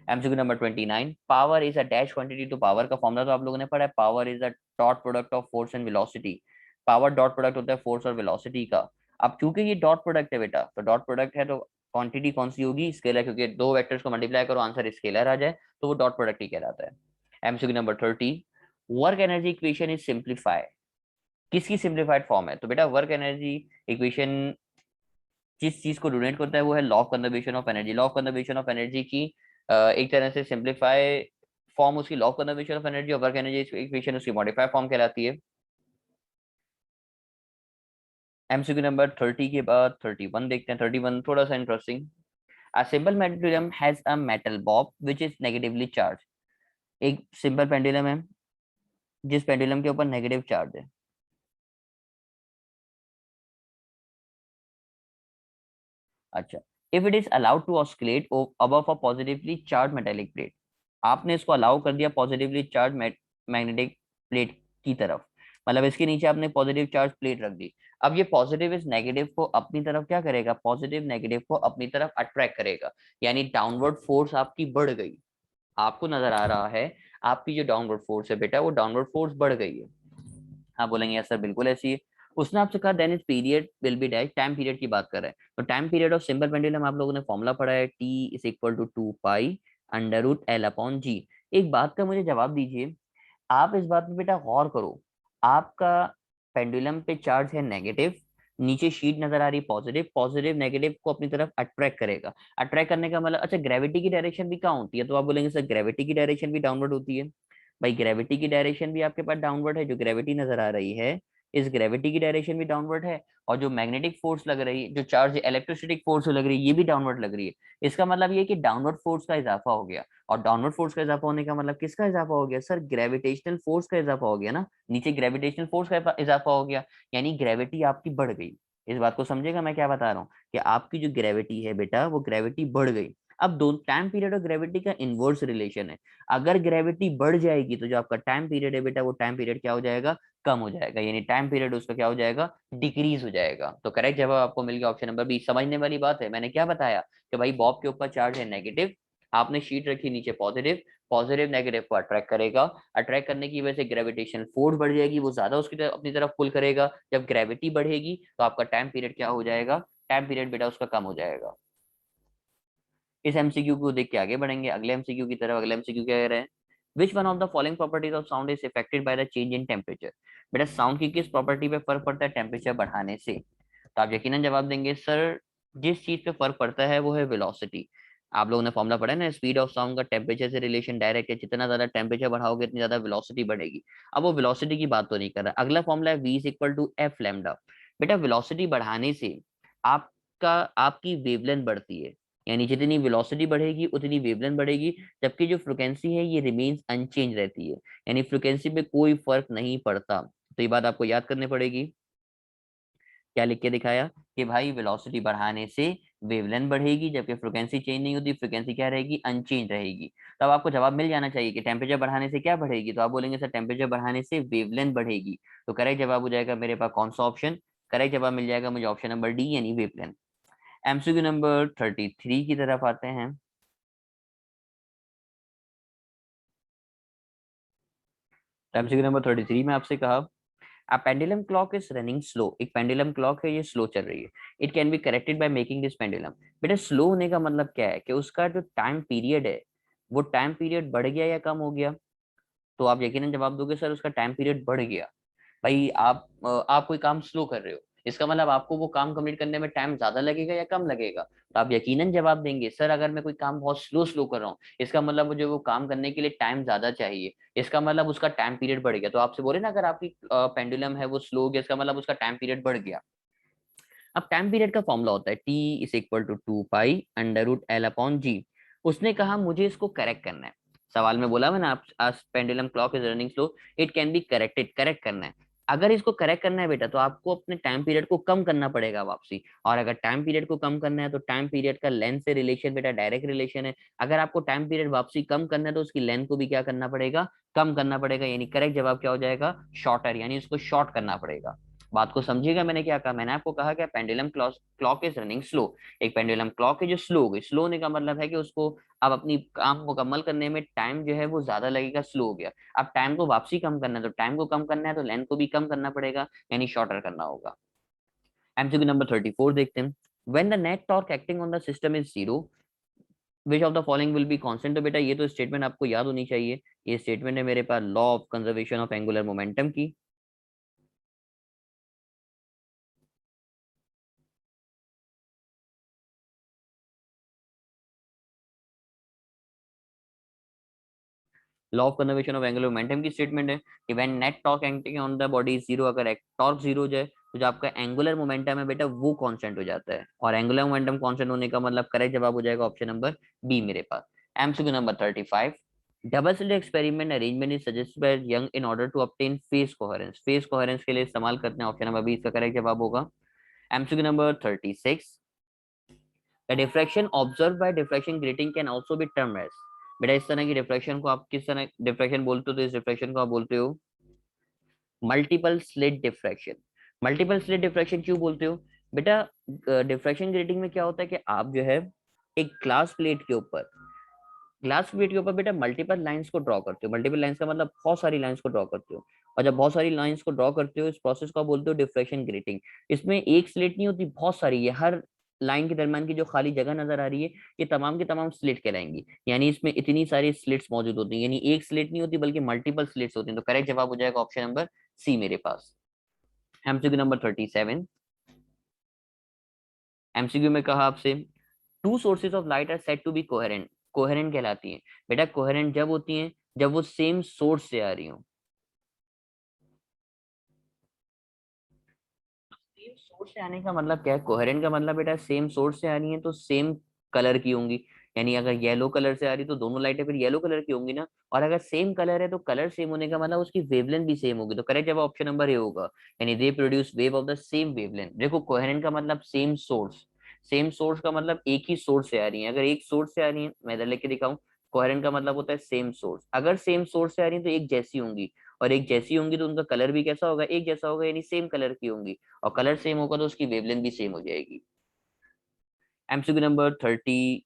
MCQ number 29, power is a dash quantity. तो पावर का फॉर्मूला तो आप लोगों ने पढ़ा है, power is a dot product of force and velocity. Power dot product होता है फोर्स और वेलोसिटी का। अब क्योंकि ये डॉट प्रोडक्ट है बेटा, तो डॉट प्रोडक्ट है तो क्वांटिटी कौन सी होगी, स्केलर, क्योंकि दो वेक्टर्स को मल्टीप्लाई करो आंसर स्केलर आ जाए तो वो डॉट प्रोडक्ट ही कहलाता है। MCQ number 30, work energy equation is simplify. किसकी सिंप्लीफाइड फॉर्म है, तो बेटा वर्क एनर्जी इक्वेशन जिस चीज को डोनेट करता है वो है law of conservation of energy. Law of conservation of energy की एक तरह से सिंप्लीफाई फॉर्म उसकी law of conservation of energy और वर्क एनर्जी इक्वेशन उसकी मॉडिफाई फॉर्म कहलाती है। एमसीक्यू नंबर 30 के बाद 31 देखते हैं। 31 थोड़ा सा interesting. A simple pendulum has a metal bob which is negatively charge. एक सिंपल पेंडुलम है जिस पेंडुलम के ऊपर नेगेटिव चार्ज है। अच्छा, if it is allowed to oscillate above a positively charge metallic plate. आपने इसको अलाउ कर दिया पॉजिटिवली चार्ज मैग्नेटिक प्लेट की तरफ, मतलब इसके नीचे आपने पॉजिटिव चार्ज प्लेट रख दी। अब ये पॉजिटिव इस नेगेटिव को अपनी तरफ क्या करेगा, पॉजिटिव नेगेटिव को अपनी तरफ अट्रैक्ट करेगा, यानी डाउनवर्ड फोर्स आपकी बढ़ गई। आपको नजर आ रहा है आपकी जो डाउनवर्ड फोर्स है बेटा वो डाउनवर्ड फोर्स बढ़ गई है। हाँ बोलेंगे यस सर बिल्कुल ऐसी है। उसने आपसे कहा then is period will be dash, time period की बात कर रहे हैं, तो time period of simple pendulum आप लोगों ने फॉर्मूला पढ़ा है, T is equal to 2 pi under root L upon G. एक बात का मुझे जवाब दीजिए, आप इस बात पे बेटा गौर करो, आपका पेंडुलम पे चार्ज है नेगेटिव, नीचे शीट नजर आ रही पॉजिटिव, पॉजिटिव नेगेटिव को अपनी तरफ अट्रैक्ट करेगा। अट्रैक्ट करने का मतलब, अच्छा ग्रेविटी की डायरेक्शन भी कहाँ होती है, तो आप बोलेंगे सर ग्रेविटी की डायरेक्शन भी डाउनवर्ड होती है। भाई ग्रेविटी की डायरेक्शन भी आपके पास डाउनवर्ड है, जो ग्रेविटी नजर आ रही है इस ग्रेविटी की डायरेक्शन भी डाउनवर्ड है, और जो मैग्नेटिक फोर्स लग रही है, जो चार्ज इलेक्ट्रोस्टैटिक फोर्स लग रही है ये भी डाउनवर्ड लग रही है। इसका मतलब ये है कि डाउनवर्ड फोर्स का इजाफा हो गया, और डाउनवर्ड फोर्स का इजाफा होने का मतलब किसका इजाफा हो गया सर, ग्रेविटेशनल फोर्स का इजाफा हो गया ना, नीचे ग्रेविटेशनल फोर्स का इजाफा हो गया, यानी ग्रेविटी आपकी बढ़ गई। इस बात को समझेगा मैं क्या बता रहा हूँ, कि आपकी जो ग्रेविटी है बेटा वो ग्रेविटी बढ़ गई। अब दो टाइम पीरियड और ग्रेविटी का इनवर्स रिलेशन है, अगर ग्रेविटी बढ़ जाएगी तो जो आपका टाइम पीरियड है बेटा वो टाइम पीरियड क्या हो जाएगा, कम हो जाएगा, यानी टाइम पीरियड उसका क्या हो जाएगा, डिक्रीज हो जाएगा। तो करेक्ट जवाब आपको मिल गया ऑप्शन नंबर बी। समझने वाली बात है, मैंने क्या बताया कि भाई बॉब के ऊपर चार्ज है नेगेटिव, आपने शीट रखी नीचे पॉजिटिव, पॉजिटिव नेगेटिव को अट्रैक्ट करेगा, अट्रैक्ट करने की वजह से ग्रेविटेशनल फोर्स बढ़ जाएगी, वो ज्यादा उसकी तरफ अपनी तरफ पुल करेगा। जब ग्रेविटी बढ़ेगी तो आपका टाइम पीरियड क्या हो जाएगा, टाइम पीरियड बेटा उसका कम हो जाएगा। इस एमसीक्यू को देख के आगे बढ़ेंगे अगले एमसीक्यू की तरफ। अगले एमसीक्यू क्या कह रहे हैं, which one of the following properties of sound is affected by the change in temperature. बेटा साउंड की किस प्रॉपर्टी पे फर्क पड़ता है टेम्परेचर बढ़ाने से, तो आप यकीनन जवाब देंगे सर जिस चीज पे फर्क पड़ता है वो है वेलोसिटी। आप लोगों ने फॉर्मूला पढ़ा है ना, स्पीड ऑफ साउंड का टेम्परेचर से रिलेशन डायरेक्ट है, जितना ज्यादा टेम्परेचर बढ़ाओगे इतनी ज्यादा वेलोसिटी बढ़ेगी। अब वो वेलोसिटी की बात तो नहीं कर रहा, अगला फॉर्मूला है v is equal to F lambda. बेटा वेलोसिटी बढ़ाने से आपका आपकी वेवलेंथ बढ़ती है, यानी जितनी वेलोसिटी बढ़ेगी उतनी वेवलेंथ बढ़ेगी, जबकि जो फ्रिक्वेंसी है ये रिमेन्स अनचेंज रहती है, यानी फ्रिक्वेंसी में कोई फर्क नहीं पड़ता। तो ये बात आपको याद करनी पड़ेगी। क्या लिख के दिखाया कि भाई वेलोसिटी बढ़ाने से वेवलेंथ बढ़ेगी, जबकि फ्रिक्वेंसी चेंज नहीं होती, फ्रिक्वेंसी क्या रहेगी, अनचेंज रहेगी। तब आपको जवाब मिल जाना चाहिए कि टेम्परेचर बढ़ाने से क्या बढ़ेगी, तो आप बोलेंगे सर टेम्परेचर बढ़ाने से वेवलेंथ बढ़ेगी। तो करेक्ट जवाब हो जाएगा मेरे पास कौन सा ऑप्शन, करेक्ट जवाब मिल जाएगा मुझे ऑप्शन नंबर डी यानी वेवलेंथ। एमसीक्यू नंबर 33 की तरफ आते हैं। एमसीक्यू नंबर 33 में आपसे कहा A pendulum clock is running slow। एक पेंडुलम क्लॉक है ये स्लो चल रही है। It can be corrected by making this pendulum. बेटा स्लो होने का मतलब क्या है, कि उसका जो टाइम पीरियड है वो टाइम पीरियड बढ़ गया या कम हो गया, तो आप यकीनन जवाब दोगे सर उसका टाइम पीरियड बढ़ गया। भाई आप कोई काम स्लो कर रहे हो, इसका मतलब आपको वो काम कंप्लीट करने में टाइम ज्यादा लगेगा या कम लगेगा? तो आप यकीनन जवाब देंगे सर अगर मैं कोई काम बहुत स्लो स्लो कर रहा हूँ इसका मतलब मुझे वो काम करने के लिए टाइम ज्यादा चाहिए, इसका मतलब उसका टाइम पीरियड बढ़ गया। तो आपसे बोले ना अगर आपकी पेंडुलम है वो स्लो हो गया इसका मतलब उसका टाइम पीरियड बढ़ गया। अब टाइम पीरियड का फॉर्मूला होता है T is equal to 2 pi under root L upon G. उसने कहा मुझे इसको करेक्ट करना है। सवाल में बोला मैंने आप आज pendulum clock is running slow, it can be corrected, correct करना है। अगर इसको करेक्ट करना है बेटा तो आपको अपने टाइम पीरियड को कम करना पड़ेगा वापसी। और अगर टाइम पीरियड को कम करना है तो टाइम पीरियड का लेंथ से रिलेशन बेटा डायरेक्ट रिलेशन है। अगर आपको टाइम पीरियड वापसी कम करना है तो उसकी लेंथ को भी क्या करना पड़ेगा, कम करना पड़ेगा। यानी करेक्ट जवाब क्या हो जाएगा, शॉर्टर, यानी उसको शॉर्ट करना पड़ेगा। बात को समझिएगा मैंने क्या कहा, मैंने आपको कहा कि pendulum clock is running slow. एक पेंडुलम क्लॉक है जो स्लो हो गई, स्लो होने का मतलब है कि उसको अब अपनी काम मुकम्मल करने में टाइम जो है वो ज्यादा लगेगा, स्लो हो गया। अब टाइम को वापसी कम करना है तो टाइम को कम करना है तो लेंथ को भी कम करना पड़ेगा, यानी शॉर्टर करना होगा। एमसीक्यू नंबर 34 देखते हैं। When the net torque acting on the system is zero which of the following will be constant. तो बेटा ये तो स्टेटमेंट आपको याद होनी चाहिए। ये स्टेटमेंट है मेरे पास law of conservation of angular momentum की। Law of conservation of angular momentum की स्टेटमेंट है कि when net torque acting on the body is zero, अगर टॉर्क जीरो हो जाए तो जो आपका एंगुलर मोमेंटम है बेटा वो कांस्टेंट हो जाता है। और एंगुलर मोमेंटम कांस्टेंट होने का मतलब करेक्ट जवाब हो जाएगा ऑप्शन नंबर बी मेरे पास। MCQ number 35। Double slit experiment arrangement is suggested by Young in order to obtain phase coherence. Phase coherence के लिए इस्तेमाल करते हैं ऑप्शन नंबर बी, इसका करेक्ट जवाब होगा। MCQ number 36। The diffraction observe by diffraction grating can also be term as. बेटा इस तरह की डिफ्रैक्शन को आप किस तरह डिफ्रैक्शन बोलते हो, तो इस डिफ्रैक्शन को आप बोलते हो multiple slit diffraction. Multiple slit diffraction क्यों बोलते हो बेटा? डिफ्रैक्शन ग्रेटिंग में क्या होता है कि आप जो है एक ग्लास प्लेट के ऊपर बेटा मल्टीपल लाइंस को ड्रॉ करते हो। मल्टीपल लाइंस का मतलब बहुत सारी लाइंस को ड्रॉ करते हो। और जब बहुत सारी लाइंस को ड्रॉ करते हो इस प्रोसेस को आप बोलते हो डिफ्रैक्शन ग्रेटिंग। इसमें एक स्लिट नहीं होती, बहुत सारी, ये हर लाइन के दरम्यान की जो खाली जगह नजर आ रही है ये तमाम की तमाम स्लिट कहलाएंगी। यानी इसमें इतनी सारी स्लिट्स मौजूद होती हैं, यानी एक स्लिट नहीं होती बल्कि मल्टीपल स्लिट्स होती हैं। तो करेक्ट जवाब हो जाएगा ऑप्शन नंबर सी मेरे पास। MCQ number 37। एमसीक्यू में कहा आपसे two sources of light are said to be coherent. Coherent कहलाती हैं बेटा। कोहेरेंट जब होती हैं जब वो सेम सोर्स से आ रही हो। सेम सोर्स से आने का मतलब क्या है? कोहेरेंट का मतलब बेटा सेम सोर्स से आ रही है तो सेम कलर की होंगी। यानी अगर येलो कलर से आ रही तो दोनों लाइटें फिर येलो कलर की होंगी ना। और अगर सेम कलर है तो कलर सेम होने का मतलब उसकी वेवलेंथ भी सेम होगी। तो करेक्ट जवाब ऑप्शन नंबर ए होगा। यानी they produce wave of the same wavelength. देखो कोहेरेंट का मतलब सेम सोर्स, सेम सोर्स का मतलब एक ही सोर्स से आ रही है। अगर एक सोर्स से आ रही है, मैं इधर लेके दिखाऊं, कोहेरेंट का मतलब होता है सेम सोर्स। अगर सेम सोर्स से आ रही है तो एक जैसी होंगी, और एक जैसी होंगी तो उनका कलर भी कैसा होगा, एक जैसा होगा, यानी सेम कलर की होंगी। और कलर सेम होगा तो उसकी वेवलेंथ भी सेम हो जाएगी। एमसीक्यू नंबर 38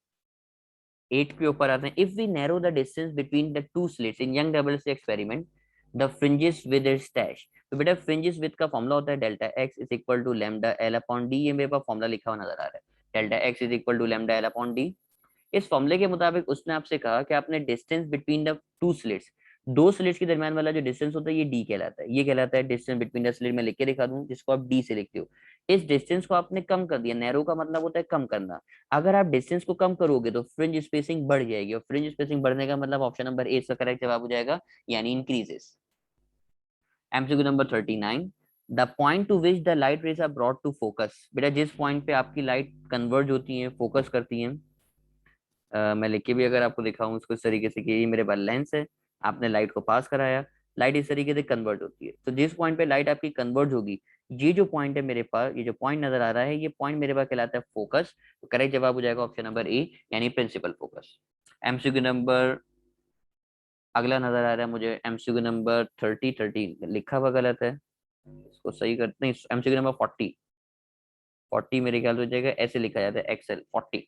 के ऊपर आते हैं। If we narrow the distance between the two slits in Young double slit experiment the fringes width its dash. तो बेटा फ्रिंजेस विद का फॉर्मूला होता है delta X is equal to lambda L upon D. ये मेरे पास formula लिखा हुआ नजर आ रहा है, delta X is equal to lambda L upon D. इस फॉर्मूले के मुताबिक उसने आपसे कहा कि आपने distance between the two slits, दो स्लिट्स के दरमियान वाला जो डिस्टेंस होता है ये डी कहलाता है। ये कहलाता है डिस्टेंस बिटवीन द स्लिट। मैं लिख के दिखा दूं जिसको आप डी से लिखते हो। इस डिस्टेंस को आपने कम कर दिया। नैरो का मतलब होता है कम करना। अगर आप डिस्टेंस को कम करोगे तो फ्रिंज स्पेसिंग बढ़ जाएगी, और फ्रिंज स्पेसिंग बढ़ने का मतलब ऑप्शन नंबर ए इसका करेक्ट जवाब हो जाएगा, यानी increases. MCQ number 39। The point to which the light rays are brought to focus. बेटा जिस पॉइंट पे आपकी लाइट कन्वर्ज होती है, फोकस करती है, मैं लिख के भी अगर आपको दिखाऊं उसको इस तरीके से कि ये मेरे पास लेंस है, आपने लाइट को पास कराया, लाइट इस तरीके से कन्वर्ट होती है। तो जिस पॉइंट पे लाइट आपकी कन्वर्ट होगी, ये जो पॉइंट है मेरे पास, ये जो पॉइंट नजर आ रहा है, ये पॉइंट मेरे पास कहलाता है फोकस। तो करेक्ट जवाब हो जाएगा ऑप्शन नंबर ए, यानी प्रिंसिपल फोकस। एमसीक्यू नंबर अगला नजर आ रहा है मुझे, एमसीक्यू नंबर 30 लिखा हुआ गलत है, इसको सही करते हैं। एमसीक्यू नंबर 40 मेरे ख्याल से हो जाएगा, ऐसे लिखा जाता है XL 40।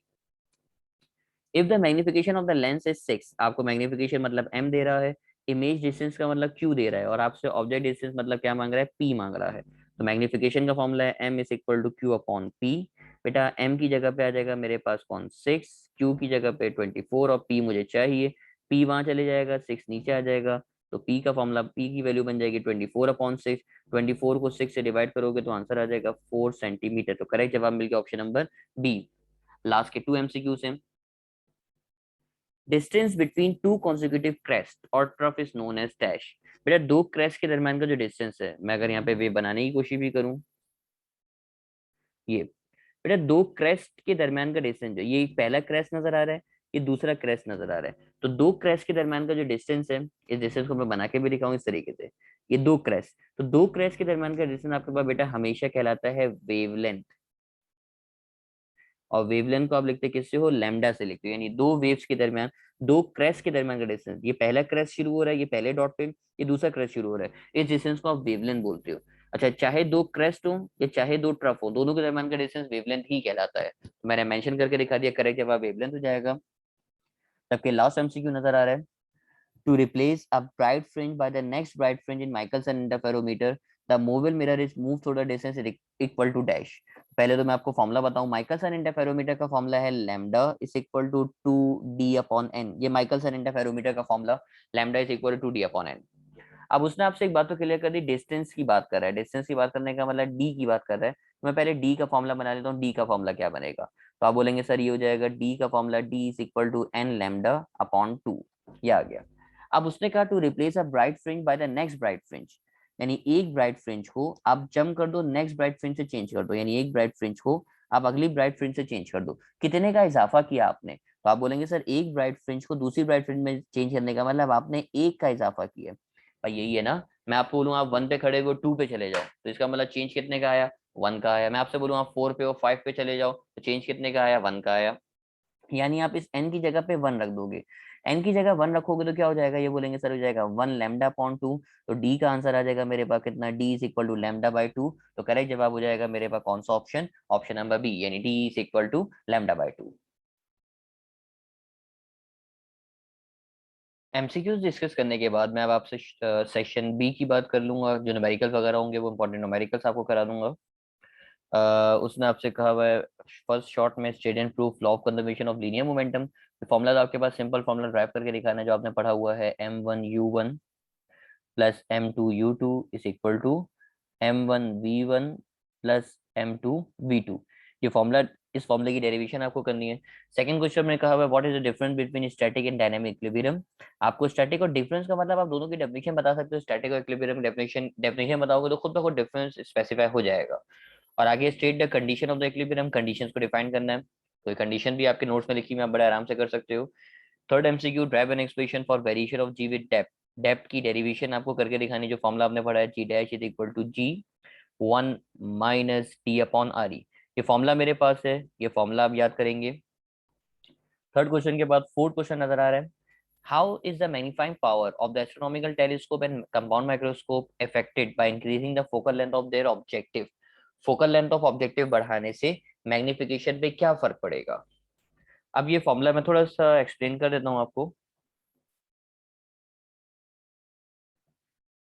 If the magnification of the lens is 6, आपको मैग्निफिकेशन मतलब m दे रहा है, इमेज डिस्टेंस का मतलब q दे रहा है, और आपसे ऑब्जेक्ट डिस्टेंस मतलब क्या मांग रहा है, p मांग रहा है। तो मैग्निफिकेशन का फॉर्मूला है m is equal to q upon p। बेटा m की जगह पे आ जाएगा मेरे पास कौन, 6, q की जगह पे 24, और p मुझे चाहिए, p वहां चले जाएगा, 6 नीचे आ जाएगा, तो P का फॉर्मूला, P की वैल्यू बन जाएगी 24/6। 24 को 6 से डिवाइड करोगे तो आंसर आ जाएगा 4 सेंटीमीटर। तो करेक्ट जवाब मिल गया ऑप्शन नंबर बी। लास्ट के 2 MCQ से, distance between two consecutive crest और trough is known as dash. बेटा दो क्रेस्ट के दरम्यान का जो डिस्टेंस है, मैं अगर यहाँ पे वेव बनाने की कोशिश भी करूं, ये बेटा दो क्रेस्ट के दरम्यान का डिस्टेंस, जो ये पहला क्रेस्ट नजर आ रहा है, ये दूसरा क्रेस्ट नजर आ रहा है, तो दो क्रेस्ट के दरम्यान का जो डिस्टेंस है, इस डिस्टेंस को मैं बना के भी दिखाऊं इस तरीके से, ये दो क्रेस्ट, तो दो क्रेस्ट के दरम्यान का डिस्टेंस आपके पास बेटा हमेशा कहलाता है वेवलेंथ। और वेवलेंथ को आप लिखते किससे हो, लैम्डा से लिखते हो, यानी दो वेव्स के दरमियान, दो क्रेस्ट के दरमियान का डिस्टेंस, ये पहला क्रेस्ट शुरू हो रहा है, ये पहले डॉट पे, ये दूसरा क्रेस्ट शुरू हो रहा है, इस डिस्टेंस को आप वेवलेंथ बोलते हो। अच्छा, चाहे दो क्रेस्ट हो या चाहे दो ट्रफ हो, दोनों के दरमियान का डिस्टेंस वेवलेंथ ही कहलाता है। तो मैंने मेंशन करके दिखा दिया, करेक्ट जवाब वेवलेंथ हो जाएगा। सबके लास्ट MCQ नजर आ रहा है, to replace a bright fringe by the next bright fringe in Michelson interferometer, the movable mirror is moved through the distance is equal to dash। पहले तो मैं आपको फॉर्मूला बताऊं, माइकलसन इंटरफेरोमीटर का फॉर्मूला है lambda is equal to 2d/n। ये Michelson interferometer का formula, lambda is equal to d/n। अब उसने आपसे एक बात तो क्लियर कर दी, डिस्टेंस की बात कर रहा है, डिस्टेंस की बात करने का मतलब डी की बात कर रहा है, तो मैं पहले डी का फॉर्मूला बना लेता हूँ। डी का फॉर्मूला क्या बनेगा, तो आप बोलेंगे सर ये हो जाएगा डी का formula, D is equal to n λ/2। ये आ गया। अब उसने कहा to replace a bright fringe by the next bright fringe, यानी एक ब्राइट फ्रिंज को आप जम कर दो, नेक्स्ट ब्राइट फ्रिंज से चेंज कर दो, यानी एक ब्राइट फ्रिंज को आप अगली ब्राइट फ्रिंज से चेंज कर दो। कितने का इजाफा किया आपने, तो आप बोलेंगे सर एक ब्राइट फ्रिंज को दूसरी ब्राइट फ्रिंज में चेंज करने का मतलब आपने एक का इजाफा किया। भाई यही है ना, मैं आपको बोलूँ आप 1 पे खड़े हो 2 पे चले जाओ, तो इसका मतलब चेंज कितने का आया, 1 का आया। मैं आपसे बोलूँ आप 4 पे हो 5 पे चले जाओ, तो चेंज कितने का आया, 1 का आया। यानी आप इस n की जगह पे 1 रख दोगे, n की जगह 1 रखोगे तो क्या हो जाएगा, ये बोलेंगे सर हो जाएगा 1 λ/2। तो d का आंसर आ जाएगा मेरे पास कितना, d इज इक्वल टू λ/2। तो करेक्ट जवाब हो जाएगा मेरे पास कौन सा ऑप्शन, ऑप्शन नंबर बी, यानी d is equal to λ/2। MCQs discuss करने के बाद मैं अब आपसे सेक्शन बी की बात कर लूंगा, जो न्यूमेरिकल वगैरह होंगे वो इंपॉर्टेंट न्यूमेरिकल्स आपको करा दूंगा। उसने आपसे कहा हुआ है, फर्स्ट शॉर्ट में state and proof law of conservation of linear momentum. Formula आपके पास सिंपल फॉर्मूला ड्राइव करके दिखाना है, जो आपने पढ़ा हुआ है, m1u1 plus m2u2 is equal to m1v1 plus m2v2। ये फॉर्मूला, इस फॉर्मूले की डेरिवेशन आपको करनी है। सेकंड क्वेश्चन में कहा हुआ है what is the difference between static and dynamic equilibrium. आपको स्टैटिक और डिफरेंस का मतलब आप दोनों की डेफिनेशन बता सकते हो, स्टैटिक और इक्विलिब्रियम डेफिनेशन डेफिनेशन बताओगे तो खुद ब खुद डिफरेंस स्पेसिफाई हो जाएगा। और आगे state the condition of the equilibrium, conditions को डिफाइन करना है, कोई कंडीशन भी आपके नोट्स में लिखी हुई है, आप बड़े आराम से कर सकते हो। Third MCQ derive an expression for variation of G with depth. Depth की डेरिवेशन आपको करके दिखानी, जो फॉर्मूला आपने पढ़ा है G dash is equal to G 1 minus t/re। ये फॉर्मूला मेरे पास है, ये फॉर्मूला आप याद करेंगे। थर्ड क्वेश्चन के बाद फोर्थ क्वेश्चन नजर आ रहा है, how is the magnifying power of the astronomical telescope and compound microscope affected by increasing the focal length of their objective. Focal length of objective बढ़ाने से मैग्निफिकेशन पे क्या फर्क पड़ेगा। अब ये फॉर्मूला मैं थोड़ा सा एक्सप्लेन कर देता हूँ आपको।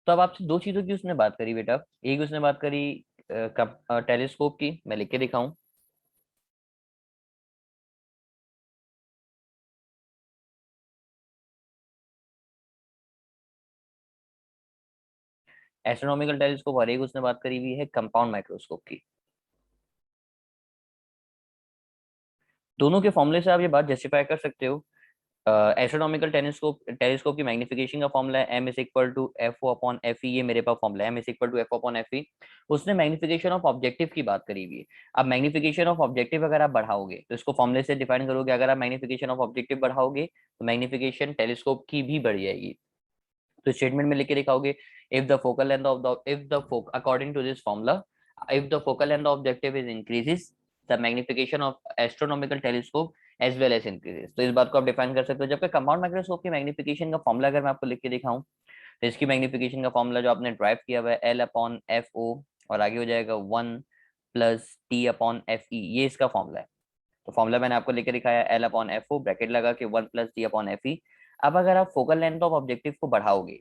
तो अब आपसे दो चीजों की उसने बात करी बेटा, एक उसने बात करी टेलीस्कोप की, मैं लिख के दिखाऊं, एस्ट्रोनॉमिकल टेलीस्कोप, और एक उसने बात करी हुई है कंपाउंड माइक्रोस्कोप की। दोनों के फॉर्मूले से आप ये बात जस्टिफाई कर सकते हो। एस्ट्रोनॉमिकल टेलीस्कोप टेलीस्कोप की मैग्निफिकेशन का फॉर्मूला है M is equal to F O upon F E, ये मेरे पास फॉर्मूला है M is equal to F upon F E. उसने मैग्निफिकेशन ऑफ ऑब्जेक्टिव की बात करी हुई है। अब मैग्निफिकेशन ऑफ ऑब्जेक्टिव अगर आप बढ़ाओगे तो इसको फॉर्मूले से डिफाइन करोगे, अगर आप मैग्निफिकेशन ऑफ ऑब्जेक्टिव बढ़ाओगे तो मैग्निफिकेशन टेलीस्कोप की भी बढ़ जाएगी। तो स्टेटमेंट में लिख के दिखाओगे, if the focal length of the if the focal according to this formula, if the focal length of objective is increases, the magnification of astronomical telescope as well as increases। तो इस बात को आप define कर सकते हो। जबकि compound microscope की मैग्निफिकेशन का फॉर्मूला अगर मैं आपको लिख के दिखाऊं, तो इसकी मैग्निफिकेशन का फॉर्मूला जो आपने ड्राइव किया हुआ है एल अपॉन एफ ओ, और आगे हो जाएगा 1 plus T upon F E, ये इसका फॉर्मूला है। तो फॉर्मूला मैंने आपको लेके दिखाया L upon F O, bracket लगा के 1 plus T upon F E. अब अगर आप फोकल लेंथ ऑफ ऑब्जेक्टिव को बढ़ाओगे,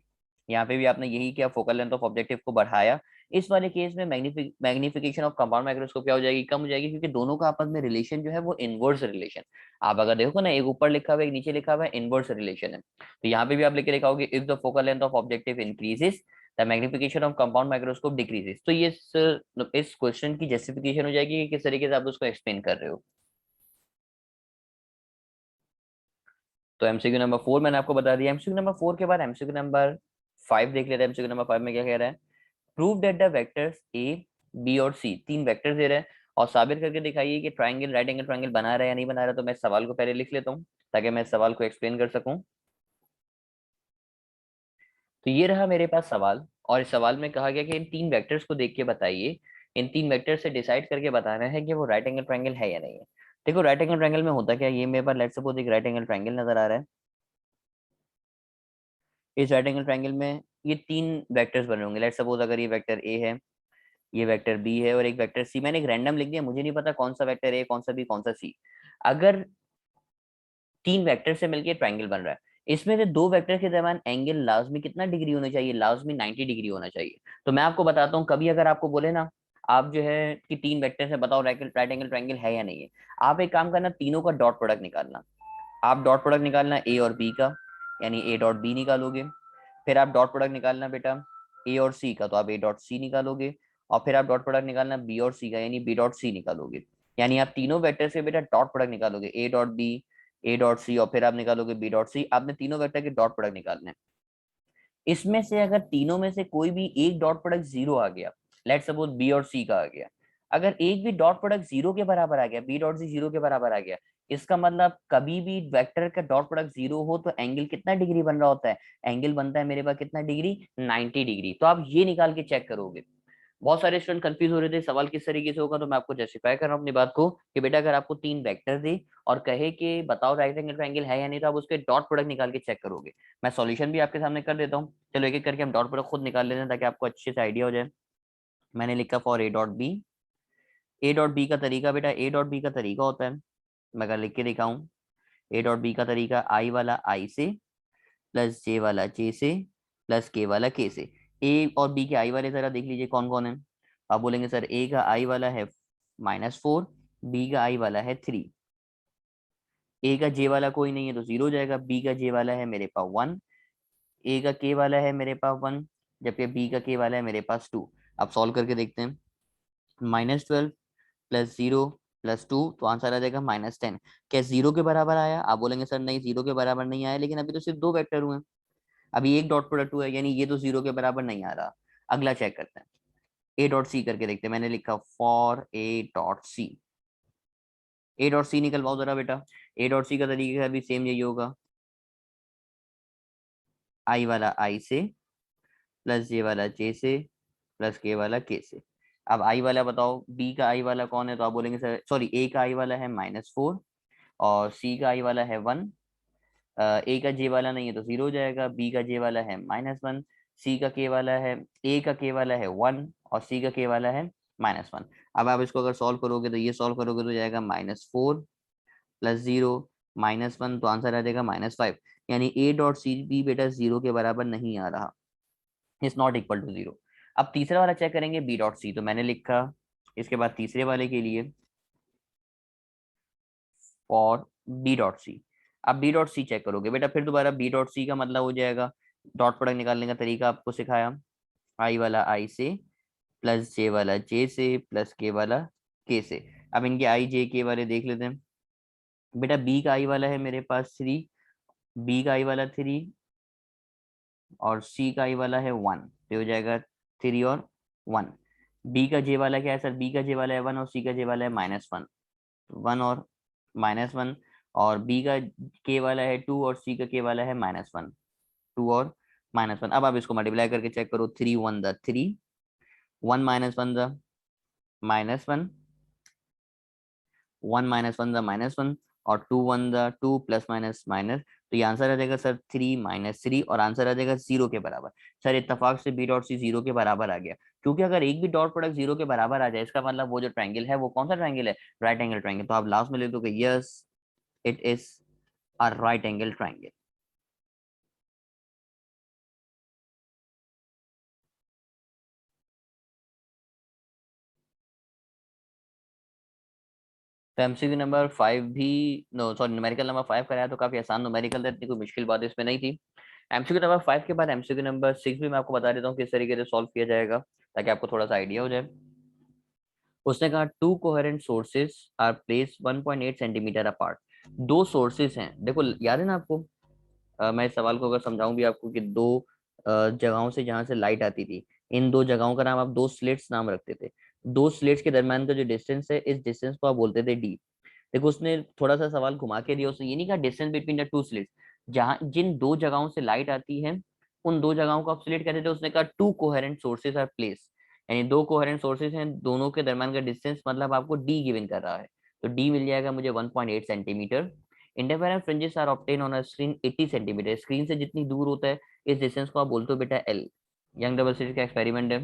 यहाँ पे भी आपने यही किया, फोकल लेंथ ऑफ ऑब्जेक्टिव को बढ़ाया। इस वाले केस में मैग्निफिकेशन ऑफ कंपाउंड माइक्रोस्कोप क्या हो जाएगी, कम हो जाएगी, क्योंकि दोनों का आपस में रिलेशन जो है वो इनवर्स रिलेशन। आप अगर देखो ना, एक ऊपर लिखा हुआ है एक नीचे लिखा हुआ है, इनवर्स रिलेशन है। तो यहाँ पे भी आप लिख के लिखाओगे if the focal length of objective increases the magnification of compound microscope decreases. तो ये इस क्वेश्चन की जस्टिफिकेशन हो जाएगी कि किस तरीके से आप उसको एक्सप्लेन कर रहे हो। तो एमसीक्यू नंबर 4 मैंने आपको बता दिया। एमसीक्यू नंबर 4 के बाद एमसीक्यू नंबर 5 देख लेते हैं। एमसीक्यू नंबर 5 में क्या कह रहा है, prove that the vectors A, B और सी, तीन वेक्टर्स दे रहे हैं और साबित करके दिखाइए कि ट्राइंगल राइट एंगल ट्राइंगल बना रहा है या नहीं बना रहा। तो मैं इस सवाल को पहले लिख लेता हूँ ताकि मैं इस सवाल को एक्सप्लेन कर सकूं। तो ये रहा मेरे पास सवाल, और इस सवाल में कहा गया कि इन तीन वेक्टर्स को देख के बताइए, इन तीन वेक्टर से डिसाइड करके बताना है कि वो राइट एंगल ट्राइंगल है या नहीं है। देखो राइट एंगल ट्राइंगल में होता क्या है, ये मेरे पास लेट्स सपोज एक राइट एंगल ट्राइंगल नजर आ रहा है। इस राइट एंगल ट्राइंगल में ये तीन वेक्टर्स बने होंगे। लेट्स सपोज अगर ये वेक्टर ए है, ये वेक्टर बी है और एक वेक्टर सी। मैंने एक रैंडम लिख दिया, मुझे नहीं पता कौन सा वेक्टर ए, कौन सा बी, कौन सा सी। अगर तीन वेक्टर से मिलकर ट्राइंगल बन रहा है, इसमें से दो वेक्टर के दरमियान एंगल लाजमी कितना डिग्री होना चाहिए, लाजमी 90 डिग्री होना चाहिए। तो मैं आपको बताता हूँ, कभी अगर आपको बोले ना आप जो है कि तीन वेक्टर से बताओ राइट एंगल ट्राइंगल है या नहीं है, आप एक काम करना, तीनों का डॉट प्रोडक्ट निकालना। आप डॉट प्रोडक्ट निकालना ए और बी का, यानी ए डॉट बी निकालोगे। फिर आप डॉट प्रोडक्ट निकालना बेटा ए और सी का, तो आप ए डॉट सी निकालोगे। और फिर आप डॉट प्रोडक्ट निकालना बी और सी का, यानी बी डॉट सी निकालोगे। यानी आप तीनों वेक्टर से बेटा डॉट प्रोडक्ट निकालोगे, A dot B, A dot C, और फिर आप निकालोगे बी डॉट सी। आपने तीनों वेक्टर के डॉट प्रोडक्ट निकालने हैं। इसमें से अगर तीनों में से कोई भी एक डॉट प्रोडक्ट जीरो आ गया, लेट सपोज बी और सी का आ गया, अगर एक भी डॉट प्रोडक्ट जीरो के बराबर आ गया, बी डॉट सी जीरो के बराबर आ गया, इसका मतलब कभी भी वेक्टर का डॉट प्रोडक्ट जीरो हो तो एंगल कितना डिग्री बन रहा होता है, एंगल बनता है मेरे पास कितना डिग्री, 90 डिग्री। तो आप ये निकाल के चेक करोगे। बहुत सारे स्टूडेंट कंफ्यूज हो रहे थे सवाल किस तरीके से होगा, तो मैं आपको जस्टिफाई कर रहा हूँ अपनी बात को कि बेटा अगर आपको तीन वेक्टर दे और कहे कि बताओ राइट एंगल ट्रायंगल है या नहीं, तो आप उसके डॉट प्रोडक्ट निकाल के चेक करोगे। मैं सॉल्यूशन भी आपके सामने कर देता हूँ। चलो एक एक करके हम डॉट प्रोडक्ट खुद निकाल लेते हैं ताकि आपको अच्छे से आइडिया हो जाए। मैंने लिखा for A dot B. A dot B का तरीका बेटा, ए डॉट बी का तरीका होता है, मैं अगर लिख के दिखाऊं, ए डॉट बी का तरीका आई वाला आई से, प्लस जे वाला जे से, प्लस के वाला के से। ए और बी के आई वाले जरा देख लीजिए कौन कौन है। आप बोलेंगे सर ए का आई वाला है -4, बी का आई वाला है 3। ए का जे वाला कोई नहीं है तो जीरो हो जाएगा, बी का जे वाला है मेरे पास 1, ए का के वाला है मेरे पास 1, जबकि बी का के वाला है मेरे पास 2। अब सॉल्व करके देखते हैं। -12 प्लस 0 प्लस 2, तो आंसर आ जाएगा -10। क्या जीरो के बराबर आया? आप बोलेंगे सर नहीं, जीरो के बराबर नहीं आया, लेकिन अभी तो सिर्फ दो वेक्टर हुए हैं, अभी एक डॉट प्रोडक्ट हुआ है, यानी ये तो जीरो के बराबर नहीं आ रहा। अगला चेक करते हैं, ए डॉट सी करके देखते हैं। मैंने लिखा for A dot C. A dot C निकलवाओ जरा बेटा। ए डॉट सी का तरीका भी सेम यही होगा, आई वाला आई से, प्लस जे वाला जे से, प्लस के वाला के से। अब आई वाला बताओ, बी का आई वाला कौन है? तो आप बोलेंगे सर सॉरी, ए का आई वाला है -4 और सी का आई वाला है 1। ए का जे वाला नहीं है तो जीरो हो जाएगा, बी का जे वाला है -1, सी का के वाला है, ए का के वाला है 1 और सी का के वाला है -1। अब आप इसको अगर सॉल्व करोगे तो ये सॉल्व करोगे तो जाएगा -4 प्लस 0 -1, तो आंसर आ जाएगा -5। यानी ए डॉट सी भी बेटा जीरो के बराबर नहीं आ रहा, is not equal to zero. अब तीसरा वाला चेक करेंगे बी डॉट सी। तो मैंने लिखा इसके बाद तीसरे वाले के लिए और बी डॉट सी। अब बी डॉट सी चेक करोगे बेटा, फिर दोबारा बी डॉट सी का मतलब हो जाएगा, डॉट प्रोडक्ट निकालने का तरीका आपको सिखाया, आई वाला आई से, प्लस जे वाला जे से, प्लस के वाला के से। अब इनके आई जे के वाले देख लेते हैं। बेटा बी का आई वाला है मेरे पास 3, बी का आई वाला 3 और सी का आई वाला है 1, तो हो जाएगा 3 और 1। बी का जे वाला क्या है सर? बी का जे वाला है 1 और सी का जे वाला है -1, 1 और -1। और बी का के वाला है 2 और सी का के वाला है -1, 2 और -1। अब आप इसको मल्टीप्लाई करके चेक करो, 3 1 द 3, 1 -1 द -1, 1 -1 द -1 और 2 1 द 2 प्लस माइनस माइनस। तो ये आंसर आ जाएगा सर 3 -3 और आंसर आ जाएगा जीरो के बराबर। सर इत्तेफाक से बी डॉट सी जीरो के बराबर आ गया, क्योंकि अगर एक भी डॉट प्रोडक्ट जीरो के बराबर आ जाए इसका मतलब वो जो ट्रायंगल है वो कौन सा ट्रायंगल है? Right angle triangle. तो आप लास्ट में लिख दोगे yes it is a right angle triangle. तो एमसीक्यू नंबर 5 भी, नो सॉरी, न्यूमेरिकल नंबर 5 कराया तो काफी आसान न्यूमेरिकल था, इतनी कोई मुश्किल बात इसमें नहीं थी। एमसीक्यू नंबर 5 के बाद एमसीक्यू नंबर 6 भी मैं आपको बता देता हूँ किस तरीके से सॉल्व किया जाएगा, ताकि आपको थोड़ा सा आइडिया हो जाए। उसने कहा two coherent sources are place 1.8 centimetre apart. दो सोर्सेज हैं, देखो याद है ना आपको, मैं इस सवाल को अगर समझाऊं भी आपको कि दो जगहों से जहां से लाइट आती थी, इन दो जगहों का नाम आप दो स्लिट्स नाम रखते थे। दो स्लिट्स के दरम्यान का जो डिस्टेंस है, इस डिस्टेंस को आप बोलते थे डी। देखो उसने थोड़ा सा सवाल घुमा के दिया, उसने ये नहीं कहा distance between the two slits, जहां जिन दो जगहों से लाइट आती है उन दो जगहों को आप स्लिट कहते थे। उसने कहा two coherent sources are place, यानी दो कोहेरेंट सोर्सेज हैं, दोनों के दरम्यान का डिस्टेंस मतलब आपको डी गिवन कर रहा है, तो डी मिल जाएगा मुझे 1.8 centimetre. Interference fringes are obtain on a screen 80 centimetre, screen से जितनी दूर होता है इस डिस्टेंस को आप बोलते हो बेटा एल। यंग डबल स्लिट का एक्सपेरिमेंट है,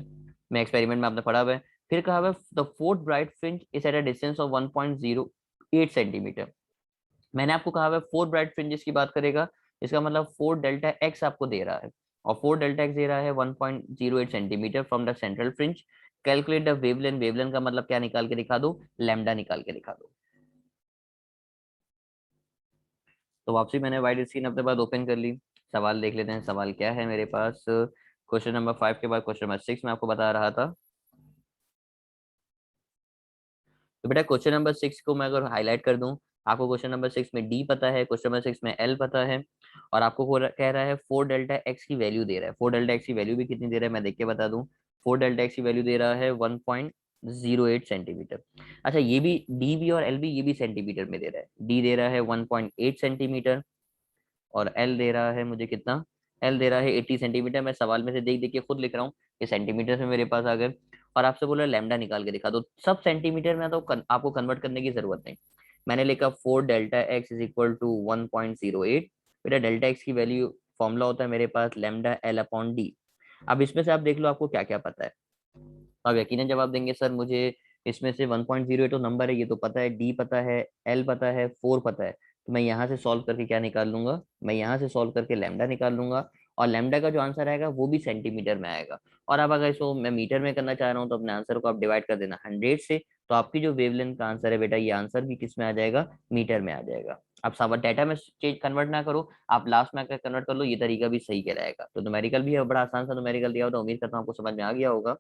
मैं एक्सपेरिमेंट में आपने पढ़ा हुआ है। फिर कहा हुआ the fourth bright fringe is at a distance of 1.08 centimetre. मैंने आपको कहा हुआ है फोर ब्राइट फ्रिंजेस की बात करेगा, इसका मतलब फोर डेल्टा एक्स आपको दे रहा है, और फोर डेल्टा एक्स दे रहा है 1.08 centimetre from the central fringe. Calculate the wavelength, wavelength का मतलब क्या निकाल के दिखा दो, लैम्डा निकाल के दिखा दो। तो वापसी मैंने वाइड स्क्रीन अपने पास ओपन कर ली, सवाल देख लेते हैं सवाल क्या है मेरे पास। क्वेश्चन नंबर 5 के बाद क्वेश्चन नंबर 6 मैं आपको बता रहा था। तो बेटा क्वेश्चन नंबर 6 को मैं अगर हाईलाइट कर दूं, आपको क्वेश्चन नंबर 6 में डी पता है, क्वेश्चन नंबर 6 में एल पता है, और आपको कह रहा है फोर डेल्टा एक्स की वैल्यू दे रहा है। फोर डेल्टा एक्स की वैल्यू भी कितनी दे रहा है मैं देख के बता दूं। फोर डेल्टा एक्स की वैल्यू दे रहा है 1.08 सेंटीमीटर। अच्छा ये भी डी भी और एल भी, ये भी सेंटीमीटर में दे रहा है। डी दे रहा है 1.8 सेंटीमीटर, और एल दे रहा है मुझे कितना, एल दे रहा है 80 सेंटीमीटर। मैं सवाल में से देख देख के खुद लिख रहा हूँ, ये सेंटीमीटर में मेरे पास आ गए। और आपसे बोला लैम्डा निकाल के दिखा दो, सब सेंटीमीटर में, तो आपको कन्वर्ट करने की जरूरत नहीं। मैंने लिखा for delta X is equal to 1.08। बेटा डेल्टा एक्स की वैल्यू फॉर्मूला होता है मेरे पास लैम्डा एल अपॉन डी। अब इसमें से आप देख लो आपको क्या क्या पता है। आप यकीनन जवाब देंगे सर मुझे इसमें से 1.08 तो नंबर है ये तो पता है, डी पता है, एल पता है, फोर पता है, तो मैं यहाँ से सॉल्व करके क्या निकाल लूंगा, मैं यहाँ से सॉल्व करके लैम्डा निकाल लूंगा, और लैम्डा का जो आंसर आएगा वो भी सेंटीमीटर में आएगा। और अब अगर इसको मैं मीटर में करना चाह रहा हूँ तो अपने आंसर को आप डिवाइड कर देना 100 से, तो आपकी जो वेवलेंथ का आंसर है बेटा, ये आंसर भी किस में आ जाएगा, मीटर में आ जाएगा। आप सब डाटा में चेंज कन्वर्ट ना करो, आप लास्ट में आकर कन्वर्ट कर लो, ये तरीका भी सही कहलाएगा। तो न्यूमेरिकल भी है, बड़ा आसान सा न्यूमेरिकल दिया होता, उम्मीद करता हूँ आपको समझ में आ गया होगा।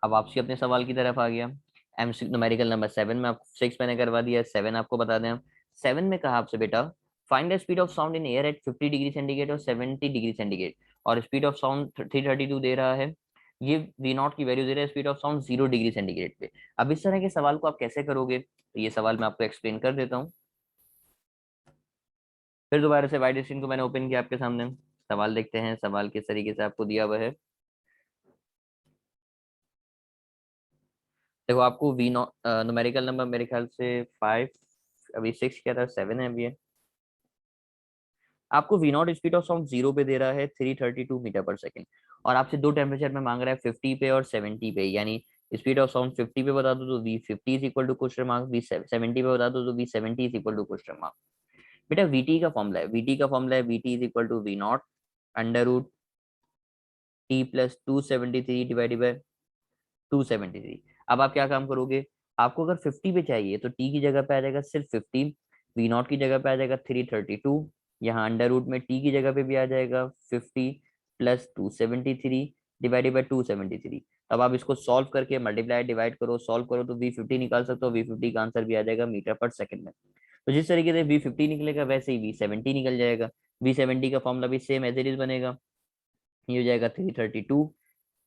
अब वापसी अपने सवाल की तरफ आ गया। एमसी न्यूमेरिकल नंबर 7 में आप 6 मैंने करवा दिया, 7 आपको बता दें। 7 में कहा आपसे बेटा find the speed of sound in air at 50 degree centigrade और 70 डिग्री सेंटीग्रेड, और स्पीड ऑफ साउंड 332 दे रहा है, ये वी नॉट की वैल्यू दे रहा है, speed of sound 0 degree centigrade पे। अब इस तरह के सवाल को आप कैसे करोगे, तो ये सवाल मैं आपको एक्सप्लेन कर देता हूँ। फिर दोबारा से वाइड स्क्रीन को मैंने ओपन किया आपके सामने, सवाल देखते हैं सवाल किस तरीके से आपको दिया हुआ है। देखो आपको वी नॉट न्यूमेरिकल नंबर मेरे ख्याल से 5, अभी 6 क्या था, 7 है अभी है। आपको V naught speed of sound 0 पे दे रहा है 332 मीटर पर सेकंड, और आपसे दो टेम्परेचर में मांग रहा है 50 पे और 70 पे, यानी स्पीड ऑफ साउंड 50 पे बता दो तो V50 is equal to question mark, V70 पे बता दो तो V70 is equal to question mark. बेटा VT का फॉर्मूला है, VT का फॉर्मूला है VT is equal to we naught under root T plus 273 divided by 273। अब आप क्या काम करोगे, आपको अगर 50 पे चाहिए तो टी की जगह पे आ जाएगा सिर्फ 50, वी नॉट की जगह पे आ जाएगा 332, यहाँ अंडर रूट में टी की जगह पे भी आ जाएगा 50 प्लस 273 डिवाइडेड बाई 273। अब आप इसको सॉल्व करके मल्टीप्लाई डिवाइड करो, सॉल्व करो तो V50 निकाल सकते हो, V50 का आंसर भी आ जाएगा मीटर पर सेकंड में। तो जिस तरीके से V50 निकलेगा वैसे ही V70 निकल जाएगा। V70 का फॉर्मूला भी सेम एज इट इज बनेगा, ये हो जाएगा 332,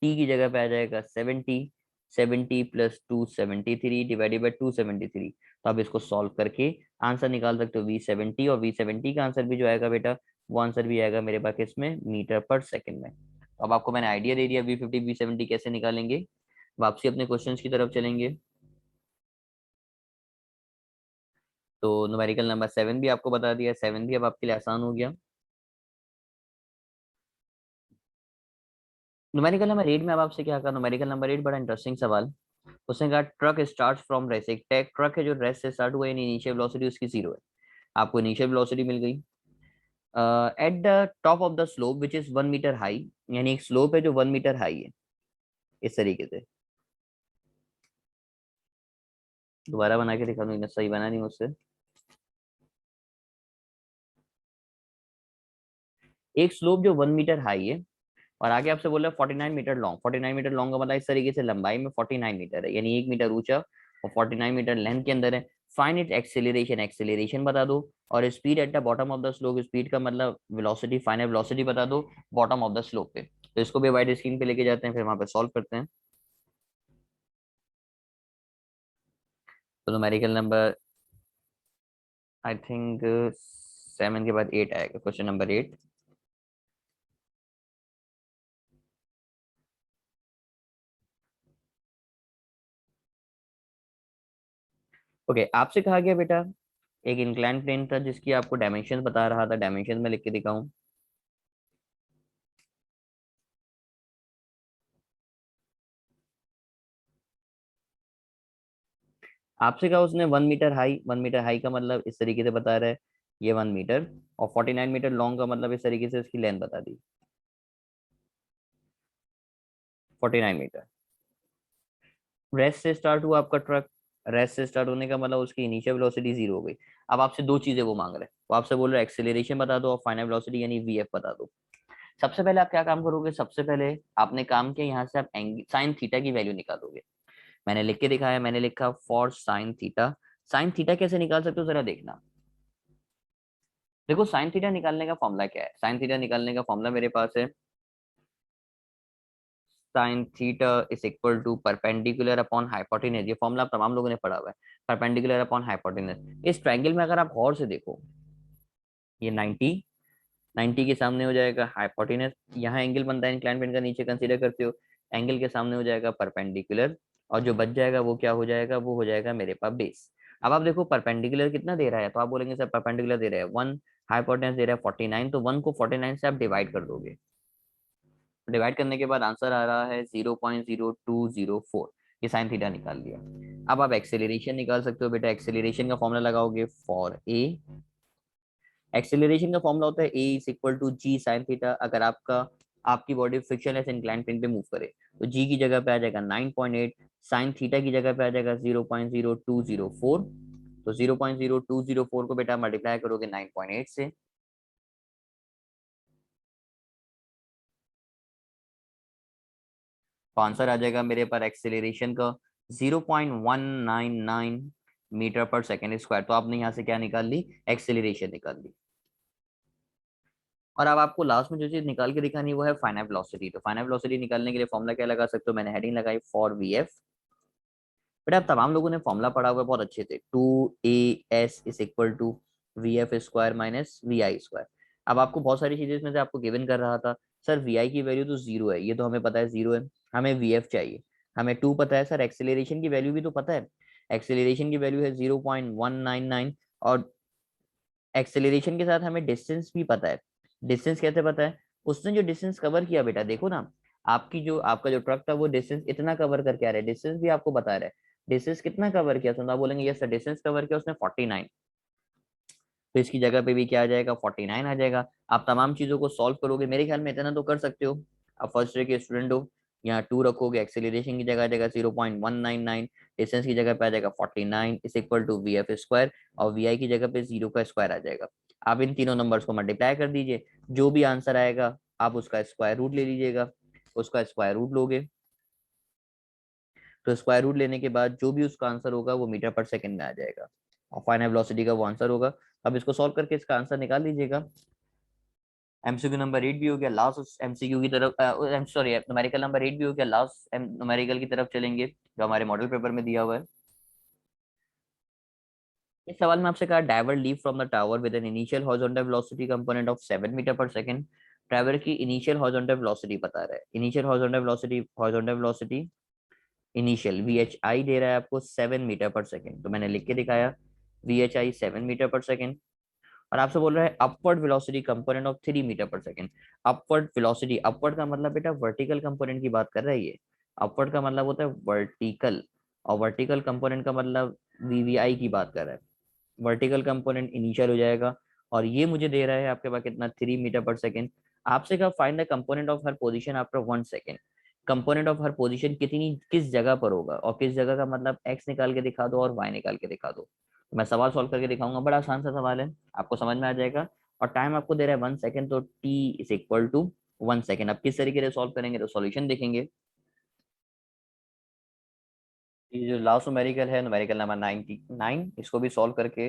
टी की जगह पे आ जाएगा 70, 70 प्लस 273 डिवाइडेड बाई 273। तो आप इसको सॉल्व करके आंसर निकाल सकते हो V70, और V70 का आंसर भी जो आएगा बेटा, वो आंसर भी आएगा मेरे पास इसमें मीटर पर सेकंड में। तो अब आपको मैंने आइडिया दे दिया V50 V70 कैसे निकालेंगे। वापसी अपने क्वेश्चंस की तरफ चलेंगे। तो न्यूमेरिकल नंबर 7 भी आपको बता दिया, 7 भी अब आपके लिए आसान हो गया। न्यूमेरिकल नंबर 8 में अब आपसे क्या कहा, न्यूमेरिकल नंबर 8 बड़ा इंटरेस्टिंग सवाल। उसने कहा ट्रक स्टार्ट फ्रॉम रेस्ट, एक ट्रक है जो रेस्ट से स्टार्ट हुआ है, इनिशियल वेलोसिटी उसकी 0 है, आपको इनिशियल वेलोसिटी मिल गई। At the top of the slope which is 1 metre high, यानी एक स्लोप है जो 1 मीटर हाई है, इस तरीके से। दोबारा बना के दिखा दूँ, सही बना नहीं मुझसे। एक स्लोप जो 1 मीटर हाई है और आगे आपसे बोला 49 मीटर लॉन्ग। 49 मीटर लॉन्ग का मतलब इस तरीके से लंबाई में 49 मीटर है, यानी 1 मीटर ऊंचा और 49 मीटर लेंथ के अंदर है। फाइंड इट एक्सेलरेशन, एक्सेलरेशन बता दो। और speed at the bottom of the slope, speed का मतलब वेलोसिटी, फाइनल वेलोसिटी बता दो बॉटम ऑफ द स्लोप पे। तो इसको भी वाइड स्क्रीन पे लेके जाते हैं, फिर वहां पे सॉल्व करते हैं। तो न्यूमेरिकल नंबर आई थिंक 7 के बाद 8 आएगा, क्वेश्चन नंबर 8। ओके, आपसे कहा गया बेटा एक इंक्लाइन प्लेन था जिसकी आपको डायमेंशन बता रहा था, डायमेंशन में लिख के दिखाऊं। आपसे कहा उसने 1 मीटर हाई, 1 मीटर हाई का मतलब इस तरीके से बता रहा है ये 1 मीटर, और 49 मीटर लॉन्ग का मतलब इस तरीके से इसकी लेंथ बता दी 49 मीटर। रेस्ट से स्टार्ट हुआ आपका ट्रक, रेस्ट से स्टार्ट होने का मतलब उसकी इनिशियल वेलोसिटी 0 हो गई। अब आपसे दो चीजें वो मांग रहे हैं, वो आपसे बोल रहे हैं एक्सेलरेशन बता दो और फाइनल वेलोसिटी यानी वीएफ बता दो। सबसे पहले आप क्या काम करोगे, सबसे पहले आपने काम किया यहाँ से आप साइन थीटा की वैल्यू निकालोगे। मैंने लिख के दिखाया, मैंने लिखा for sine theta. Sin theta कैसे निकाल सकते हो जरा देखना। देखो साइन थीटा निकालने का फॉर्मूला क्या है, साइन थीटा निकालने का फॉर्मूला मेरे पास है sine theta is equal to perpendicular upon hypotenuse. ये फॉर्मूला आप तमाम लोगों ने पढ़ा हुआ है, परपेंडिकुलर अपॉन हाइपोटेनस। इस ट्रायंगल में अगर आप गौर से देखो, ये 90, 90 के सामने हो जाएगा हाइपोटेनस, यहाँ एंगल बनता है इंक्लाइन प्लेन का, नीचे कंसीडर करते हो, एंगल के सामने हो जाएगा परपेंडिकुलर, और जो बच जाएगा वो क्या हो जाएगा, वो हो जाएगा मेरे पास बेस। अब आप देखो परपेंडिकुलर कितना दे रहा है, तो आप बोलेंगे सर परपेंडिकुलर दे रहा है 1, हाइपोटेनस दे रहा है 49, तो 1 को 49 से आप डिवाइड कर दोगे। डिवाइड करने के बाद आंसर आ रहा है 0.0204। ये साइन थीटा निकाल लिया। अब आप एक्सेलरेशन निकाल सकते हो बेटा, एक्सेलरेशन का फॉर्मूला लगाओगे फॉर ए। एक्सेलरेशन का फॉर्मूला होता है ए is equal to ji sine theta. अगर आपकी बॉडी फ्रिक्शनलेस इंक्लाइन प्लेन पे मूव करे तो जी की जगह पे आ जाएगा 9.8, साइन थीटा की जगह पे आ जाएगा 0.0204। तो 0.0204 को बेटा मल्टीप्लाई करोगे 9.8 से, तो आंसर आ जाएगा मेरे पर एक्सेलरेशन का 0.199 मीटर पर सेकेंड स्क्वायर। तो आपने यहाँ से क्या निकाल ली, एक्सेलरेशन निकाल ली। और अब आपको लास्ट में जो चीज निकाल के दिखानी है वो है फाइनल वेलोसिटी। तो फाइनल वेलोसिटी निकालने के लिए फॉर्मूला क्या लगा सकते हो, मैंने हेडिंग लगाई फॉर वी एफ। बट आप तमाम लोगों ने फॉर्मूला पढ़ा हुआ है बहुत अच्छे से, 2as is equal to V F square minus V I square. अब आपको बहुत सारी चीजें इसमें से आपको गिवन कर रहा था, सर वी आई की वैल्यू तो 0 है, ये तो हमें पता है 0 है, हमें वी एफ चाहिए, हमें 2 पता है, सर एक्सेलरेशन की वैल्यू भी तो पता है, एक्सेलरेशन की वैल्यू है 0.199, और एक्सेलरेशन के साथ हमें डिस्टेंस भी पता है। डिस्टेंस कैसे पता है, उसने जो डिस्टेंस कवर किया बेटा देखो ना, आपका जो ट्रक था वो डिस्टेंस इतना कवर करके आ रहा है, डिस्टेंस भी आपको बता रहा है, डिस्टेंस कितना कवर किया, तो आप बोलेंगे यस सर डिस्टेंस कवर किया उसने 49, तो इसकी जगह पे भी क्या आ जाएगा 49 आ जाएगा। आप तमाम चीजों को सॉल्व करोगे, मेरे ख्याल में इतना तो कर सकते हो, आप फर्स्ट ईयर के स्टूडेंट हो। यहाँ 2 रखोगे, एक्सेलरेशन की जगह आ जाएगा 0.199, डिस्टेंस की जगह पे आ जाएगा 49 is equal to V F square, और वी आई की जगह पे 0 का स्क्वायर आ जाएगा। आप इन तीनों नंबर्स को मल्टीप्लाई कर दीजिए, जो भी आंसर आएगा आप उसका स्क्वायर रूट ले लीजिएगा, उसका स्क्वायर रूट लोगे, तो स्क्वायर रूट लेने के बाद जो भी उसका आंसर होगा वो मीटर पर सेकंड में आ जाएगा, और फाइनल वेलोसिटी का वो आंसर होगा। अब इसको सॉल्व करके इसका आंसर निकाल लीजिएगा। एमसीक्यू नंबर 8 भी हो गया, लास्ट एमसीक्यू की तरफ, सॉरी न्यूमेरिकल नंबर 8 भी हो गया, लास्ट न्यूमेरिकल की तरफ चलेंगे जो हमारे मॉडल पेपर में दिया हुआ है। इस सवाल में आपसे कहा driver leave from the tower with an initial horizontal velocity component of 7 metre per second. Driver की इनिशियल हॉरिजॉन्टल वेलोसिटी बता रहा है, initial horizontal velocity initial V H I दे रहा है आपको 7 मीटर पर सेकंड, तो मैंने लिख के दिखाया V H I 7 metre per second. और आपसे बोल रहा है upward velocity component of 3 metre per second. Upward velocity, upward का मतलब बेटा वर्टिकल कंपोनेंट की बात कर रहा है ये, अपवर्ड का मतलब होता है वर्टिकल, और वर्टिकल कंपोनेंट का मतलब वीवीआई की बात कर रहा है। वर्टिकल कंपोनेंट इनिशियल हो जाएगा, और ये मुझे दे रहा है आपके पास कितना 3 मीटर पर सेकंड। आपसे कहा find the component of her position after 1 second. Component of her position कितनी किस जगह पर होगा, और किस जगह का मतलब एक्स निकाल के दिखा दो और वाई निकाल के दिखा दो। तो मैं सवाल सॉल्व करके दिखाऊंगा, बड़ा आसान सा सवाल है, आपको समझ में आ जाएगा। और टाइम आपको दे रहा है 1 सेकेंड, तो T is equal to 1 second. अब किस तरीके से सॉल्व करेंगे, तो सॉल्यूशन देखेंगे। ये जो लास्ट न्यूमेरिकल है, न्यूमेरिकल नंबर 99, इसको भी सॉल्व करके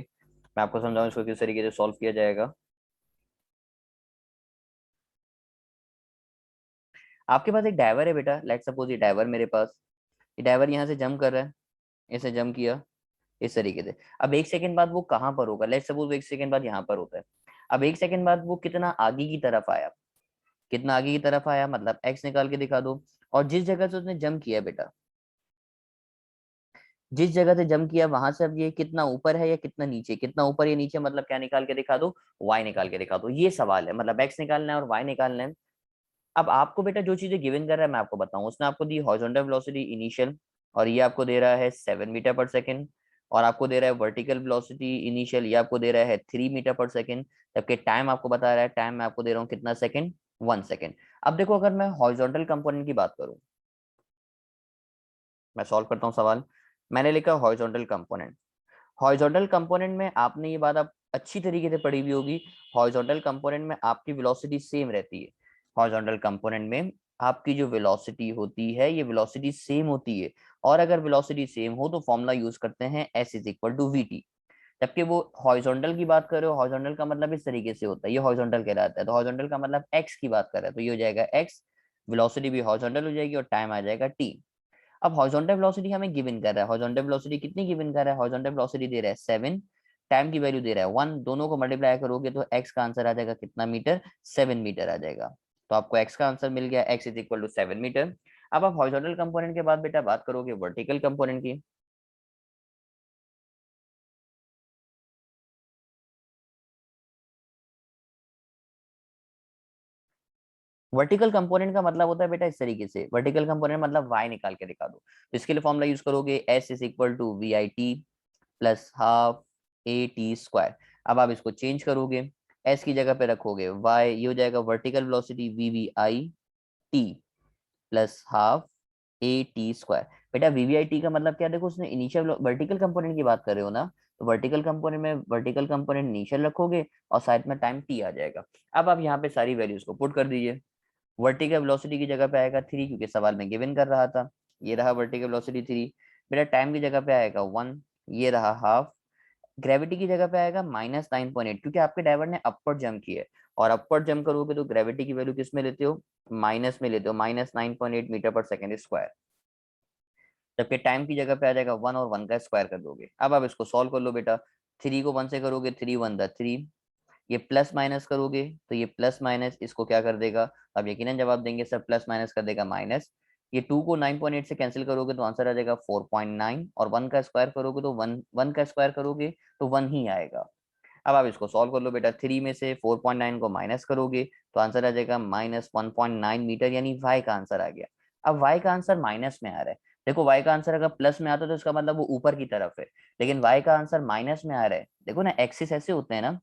मैं आपको समझाऊं इसको किस तरीके से सॉल्व किया जाएगा। आपके पास एक डाइवर है बेटा, लेट सपोज ये डाइवर मेरे पास, ये डाइवर यहाँ से जंप कर रहा है, इसे जंप किया इस तरीके से। अब 1 सेकंड बाद वो कहाँ पर होगा, लेट सपोज वो 1 सेकंड बाद यहाँ पर होता है। अब 1 सेकंड बाद वो कितना आगे की तरफ आया, कितना आगे की तरफ आया, मतलब एक्स निकाल के दिखा दो। और जिस जगह से उसने जंप किया बेटा, जिस जगह से जंप किया वहां से अब ये कितना ऊपर है या कितना नीचे, कितना ऊपर या नीचे, मतलब क्या निकाल के दिखा दो, वाई निकाल के दिखा दो। ये सवाल है, मतलब एक्स निकालना है और वाई निकालना है। अब आपको बेटा जो चीजें गिवन कर रहा है मैं आपको बताऊं, उसने आपको दी हॉरिजॉन्टल वेलोसिटी इनिशियल, और ये आपको दे रहा है 7 मीटर पर सेकेंड। और आपको दे रहा है वर्टिकल वेलोसिटी इनिशियल, ये आपको दे रहा है 3 मीटर पर सेकेंड। जबकि टाइम आपको बता रहा है, टाइम मैं आपको दे रहा हूँ कितना सेकेंड, 1 सेकेंड। अब देखो अगर मैं हॉरिजॉन्टल कंपोनेंट की बात करूं, मैं सॉल्व करता हूँ सवाल। मैंने लिखा हॉरिजॉन्टल कंपोनेंट। हॉरिजॉन्टल कंपोनेंट में आपने ये बात आप अच्छी तरीके से पढ़ी हुई होगी, हॉरिजॉन्टल कंपोनेंट में आपकी वेलोसिटी सेम रहती है। हॉरिजॉन्टल कंपोनेंट में आपकी जो वेलोसिटी होती है, ये वेलोसिटी सेम होती है। और अगर वेलोसिटी सेम हो तो फॉर्मूला यूज करते हैं S is equal to V T. जबकि वो हॉरिजॉन्टल की बात कर रहे हो, हॉरिजॉन्टल का मतलब इस तरीके से होता है, ये हॉरिजॉन्टल कहलाता है। तो हॉरिजॉन्टल का मतलब एक्स की बात कर रहा है, तो ये हो जाएगा एक्स, वेलोसिटी भी हॉरिजॉन्टल हो जाएगी और टाइम आ जाएगा टी। अब हॉरिजॉन्टल वेलोसिटी हमें गिवन कर रहा है, हॉरिजॉन्टल वेलोसिटी कितनी गिवन कर रहा है, हॉरिजॉन्टल वेलोसिटी दे रहा है 7, टाइम की वैल्यू दे रहा है 1, दोनों को मल्टीप्लाई करोगे तो एक्स का आंसर आ जाएगा कितना मीटर, 7 मीटर आ जाएगा। तो आपको एक्स का आंसर मिल गया, x is equal to 7 metre. अब आप हॉरिजॉन्टल कंपोनेंट के बाद बेटा बात करोगे वर्टिकल कंपोनेंट की। वर्टिकल कंपोनेंट का मतलब होता है बेटा इस तरीके से, वर्टिकल कंपोनेंट मतलब वाई निकाल के दिखा दो। तो इसके लिए फॉर्मूला यूज करोगे S is equal to V I T plus half A T square. अब आप इसको चेंज करोगे, एस की जगह पे रखोगे वाई, ये हो जाएगा vertical velocity V V I T plus half A T square. बेटा वी वी आई टी का मतलब क्या, देखो उसने इनिशियल वर्टिकल कंपोनेंट की बात कर रहे हो ना, तो वर्टिकल कंपोनेंट में वर्टिकल कंपोनेंट इनिशियल रखोगे और साइड में टाइम टी आ जाएगा। अब आप यहाँ पे सारी वैल्यूज को पुट कर दीजिए। वर्टिकल वेलोसिटी की जगह पे आएगा 3, क्योंकि सवाल में गिवन कर रहा था। ये रहा वर्टिकल वेलोसिटी 3। बेटा टाइम की जगह पे आएगा 1, ये रहा हाफ। ग्रेविटी की जगह पे आएगा -9.8, क्योंकि आपके ड्राइवर ने अपवर्ड जंप किया है। और अपवर्ड जंप करोगे तो ग्रेविटी की वैल्यू किस में लेते हो, माइनस में लेते हो, -9.8 मीटर पर सेकेंड स्क्वायर। जबकि टाइम की जगह पे आ जाएगा 1, और 1 का स्क्वायर कर दोगे। अब आप इसको सॉल्व कर लो बेटा। 3 को 1 से करोगे, 3 1 3, ये प्लस माइनस करोगे तो ये प्लस माइनस इसको क्या कर देगा, अब यकीनन जवाब देंगे सर, प्लस माइनस कर देगा माइनस। ये 2 को 9.8 से कैंसिल करोगे तो आंसर आ जाएगा 4.9, और 1 का स्क्वायर करोगे तो 1, 1 का स्क्वायर करोगे तो 1 ही आएगा। अब आप इसको सॉल्व कर लो बेटा, 3 में से 4.9 को माइनस करोगे तो आंसर आ जाएगा -1.9 मीटर, यानी वाई का आंसर आ गया। अब वाई का आंसर माइनस में आ रहा है। देखो वाई का आंसर अगर प्लस में आता तो इसका मतलब वो ऊपर की तरफ है, लेकिन वाई का आंसर माइनस में आ रहा है। देखो ना एक्सिस ऐसे होते हैं ना,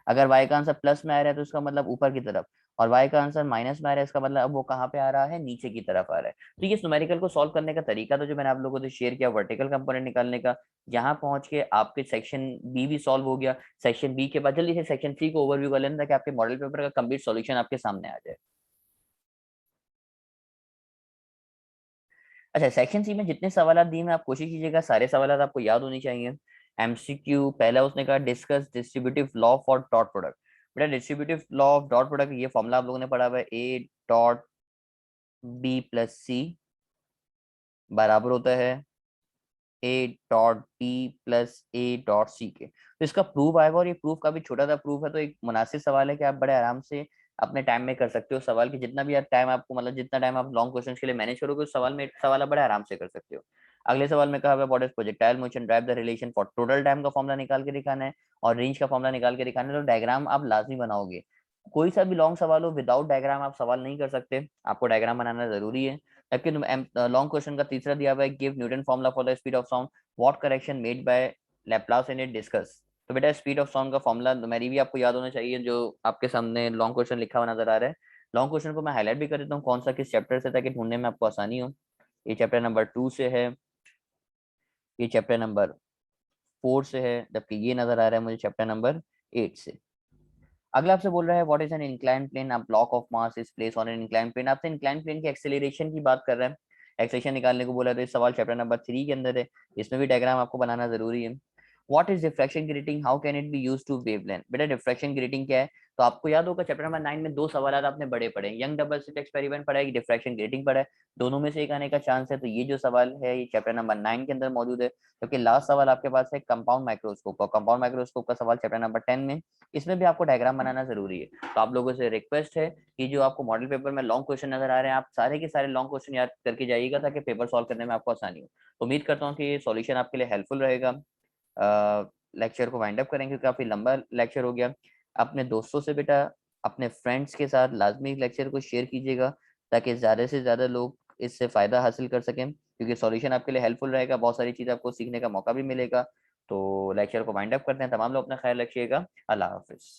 अगर y का आंसर प्लस में आ रहा है तो इसका मतलब ऊपर की तरफ, और y का आंसर माइनस में आ रहा है इसका मतलब अब वो कहाँ पे आ रहा है, नीचे की तरफ आ रहा है। तो ये न्यूमेरिकल को सॉल्व करने का तरीका तो जो मैंने आप लोगों से शेयर किया वर्टिकल कंपोनेंट निकालने का, यहाँ पहुंच के आपके सेक्शन बी भी सॉल्व हो गया। सेक्शन बी के बाद जल्दी से सेक्शन सी को ओवरव्यू कर लेना, ताकि आपके मॉडल पेपर का कंप्लीट सॉल्यूशन आपके सामने आ जाए। अच्छा, सेक्शन सी में जितने सवाल दिए मैं आप कोशिश कीजिएगा सारे सवाल आपको याद होने चाहिए। एमसीक्यू पहला उसने कहा discuss distributive law for dot product. बेटा distributive law of dot product ये फॉर्मूला आप लोगों ने पढ़ा हुआ है, A dot B plus C बराबर होता है A dot B plus A dot C के। तो इसका प्रूफ आएगा, और ये प्रूफ का भी छोटा सा प्रूफ है, तो एक मुनासिब सवाल है कि आप बड़े आराम से अपने टाइम में कर सकते हो सवाल की, जितना भी टाइम आपको मतलब जितना टाइम आप लॉन्ग क्वेश्चन के लिए मैनेज करोगे उस सवाल में सवाल आप बड़े आराम से कर सकते हो। अगले सवाल में कहा हुआ what is projectile motion drive the relation for total time का फॉर्मूला निकाल के दिखाना है, और रेंज का फॉर्मूला निकाल के दिखाना है। तो डायग्राम आप लाजमी बनाओगे, कोई सा भी लॉन्ग सवाल हो विदाउट डायग्राम आप सवाल नहीं कर सकते, आपको डायग्राम बनाना जरूरी है। जबकि लॉन्ग क्वेश्चन का तीसरा दिया हुआ है give Newton formula for the speed of sound, what correction made by Laplace in it discuss. तो बेटा स्पीड ऑफ साउंड का फॉर्मूला मेरी भी आपको याद होना चाहिए, जो आपके सामने लॉन्ग क्वेश्चन लिखा हुआ नजर आ रहा है। लॉन्ग क्वेश्चन को मैं हाईलाइट भी कर देता हूँ कौन सा किस चैप्टर से, ताकि ढूंढने में आपको आसानी हो। ये चैप्टर नंबर 2 से है, ये चैप्टर नंबर 4 से है, जबकि ये नजर आ रहा है मुझे चैप्टर नंबर 8 से। अगला आपसे बोल रहा है what is an incline plane, a block of mass is place on an incline plane. आपसे इंक्लाइन प्लेन की एक्सेलरेशन की बात कर रहा है, एक्सेलरेशन निकालने को बोला है, तो इस सवाल चैप्टर नंबर 3 के अंदर है, इसमें भी डायग्राम आपको बनाना जरूरी है। What is diffraction grating, how can it be used to wavelength. बेटा डिफ्रैक्शन ग्रेटिंग क्या है, तो आपको याद होगा चैप्टर नंबर 9 में दो सवाल आपने बड़े पढ़े, यंग डबल स्लिट एक्सपेरिमेंट पढ़ा है, डिफ्रैक्शन ग्रेटिंग पढ़ा है, दोनों में से एक आने का चांस है। तो ये जो सवाल है ये चैप्टर नंबर 9 के अंदर मौजूद है, क्योंकि लास्ट सवाल आपके पास है कंपाउंड माइक्रोस्कोप का, कंपाउंड माइक्रोस्कोप का सवाल चैप्टर नंबर 10 में, इसमें भी आपको डायग्राम बनाना जरूरी है। तो आप लोगों से रिक्वेस्ट है कि जो आपको मॉडल पेपर में लॉन्ग क्वेश्चन नजर आ रहे हैं, आप सारे के सारे लॉन्ग क्वेश्चन याद करके जाइएगा, ताकि पेपर सॉल्व करने में आपको आसानी हो। उम्मीद करता हूँ कि ये सॉल्यूशन आपके लिए हेल्पफुल रहेगा। लेक्चर को वाइंड अप करेंगे, काफी लंबा लेक्चर हो गया। अपने दोस्तों से बेटा, अपने फ्रेंड्स के साथ लाजमी लेक्चर को शेयर कीजिएगा, ताकि ज्यादा से ज्यादा लोग इससे फायदा हासिल कर सकें, क्योंकि सॉल्यूशन आपके लिए हेल्पफुल रहेगा, बहुत सारी चीज आपको सीखने का मौका भी मिलेगा। तो लेक्चर को वाइंड अप करते हैं, तमाम लोग अपना ख्याल रखिएगा। अल्लाह हाफिज।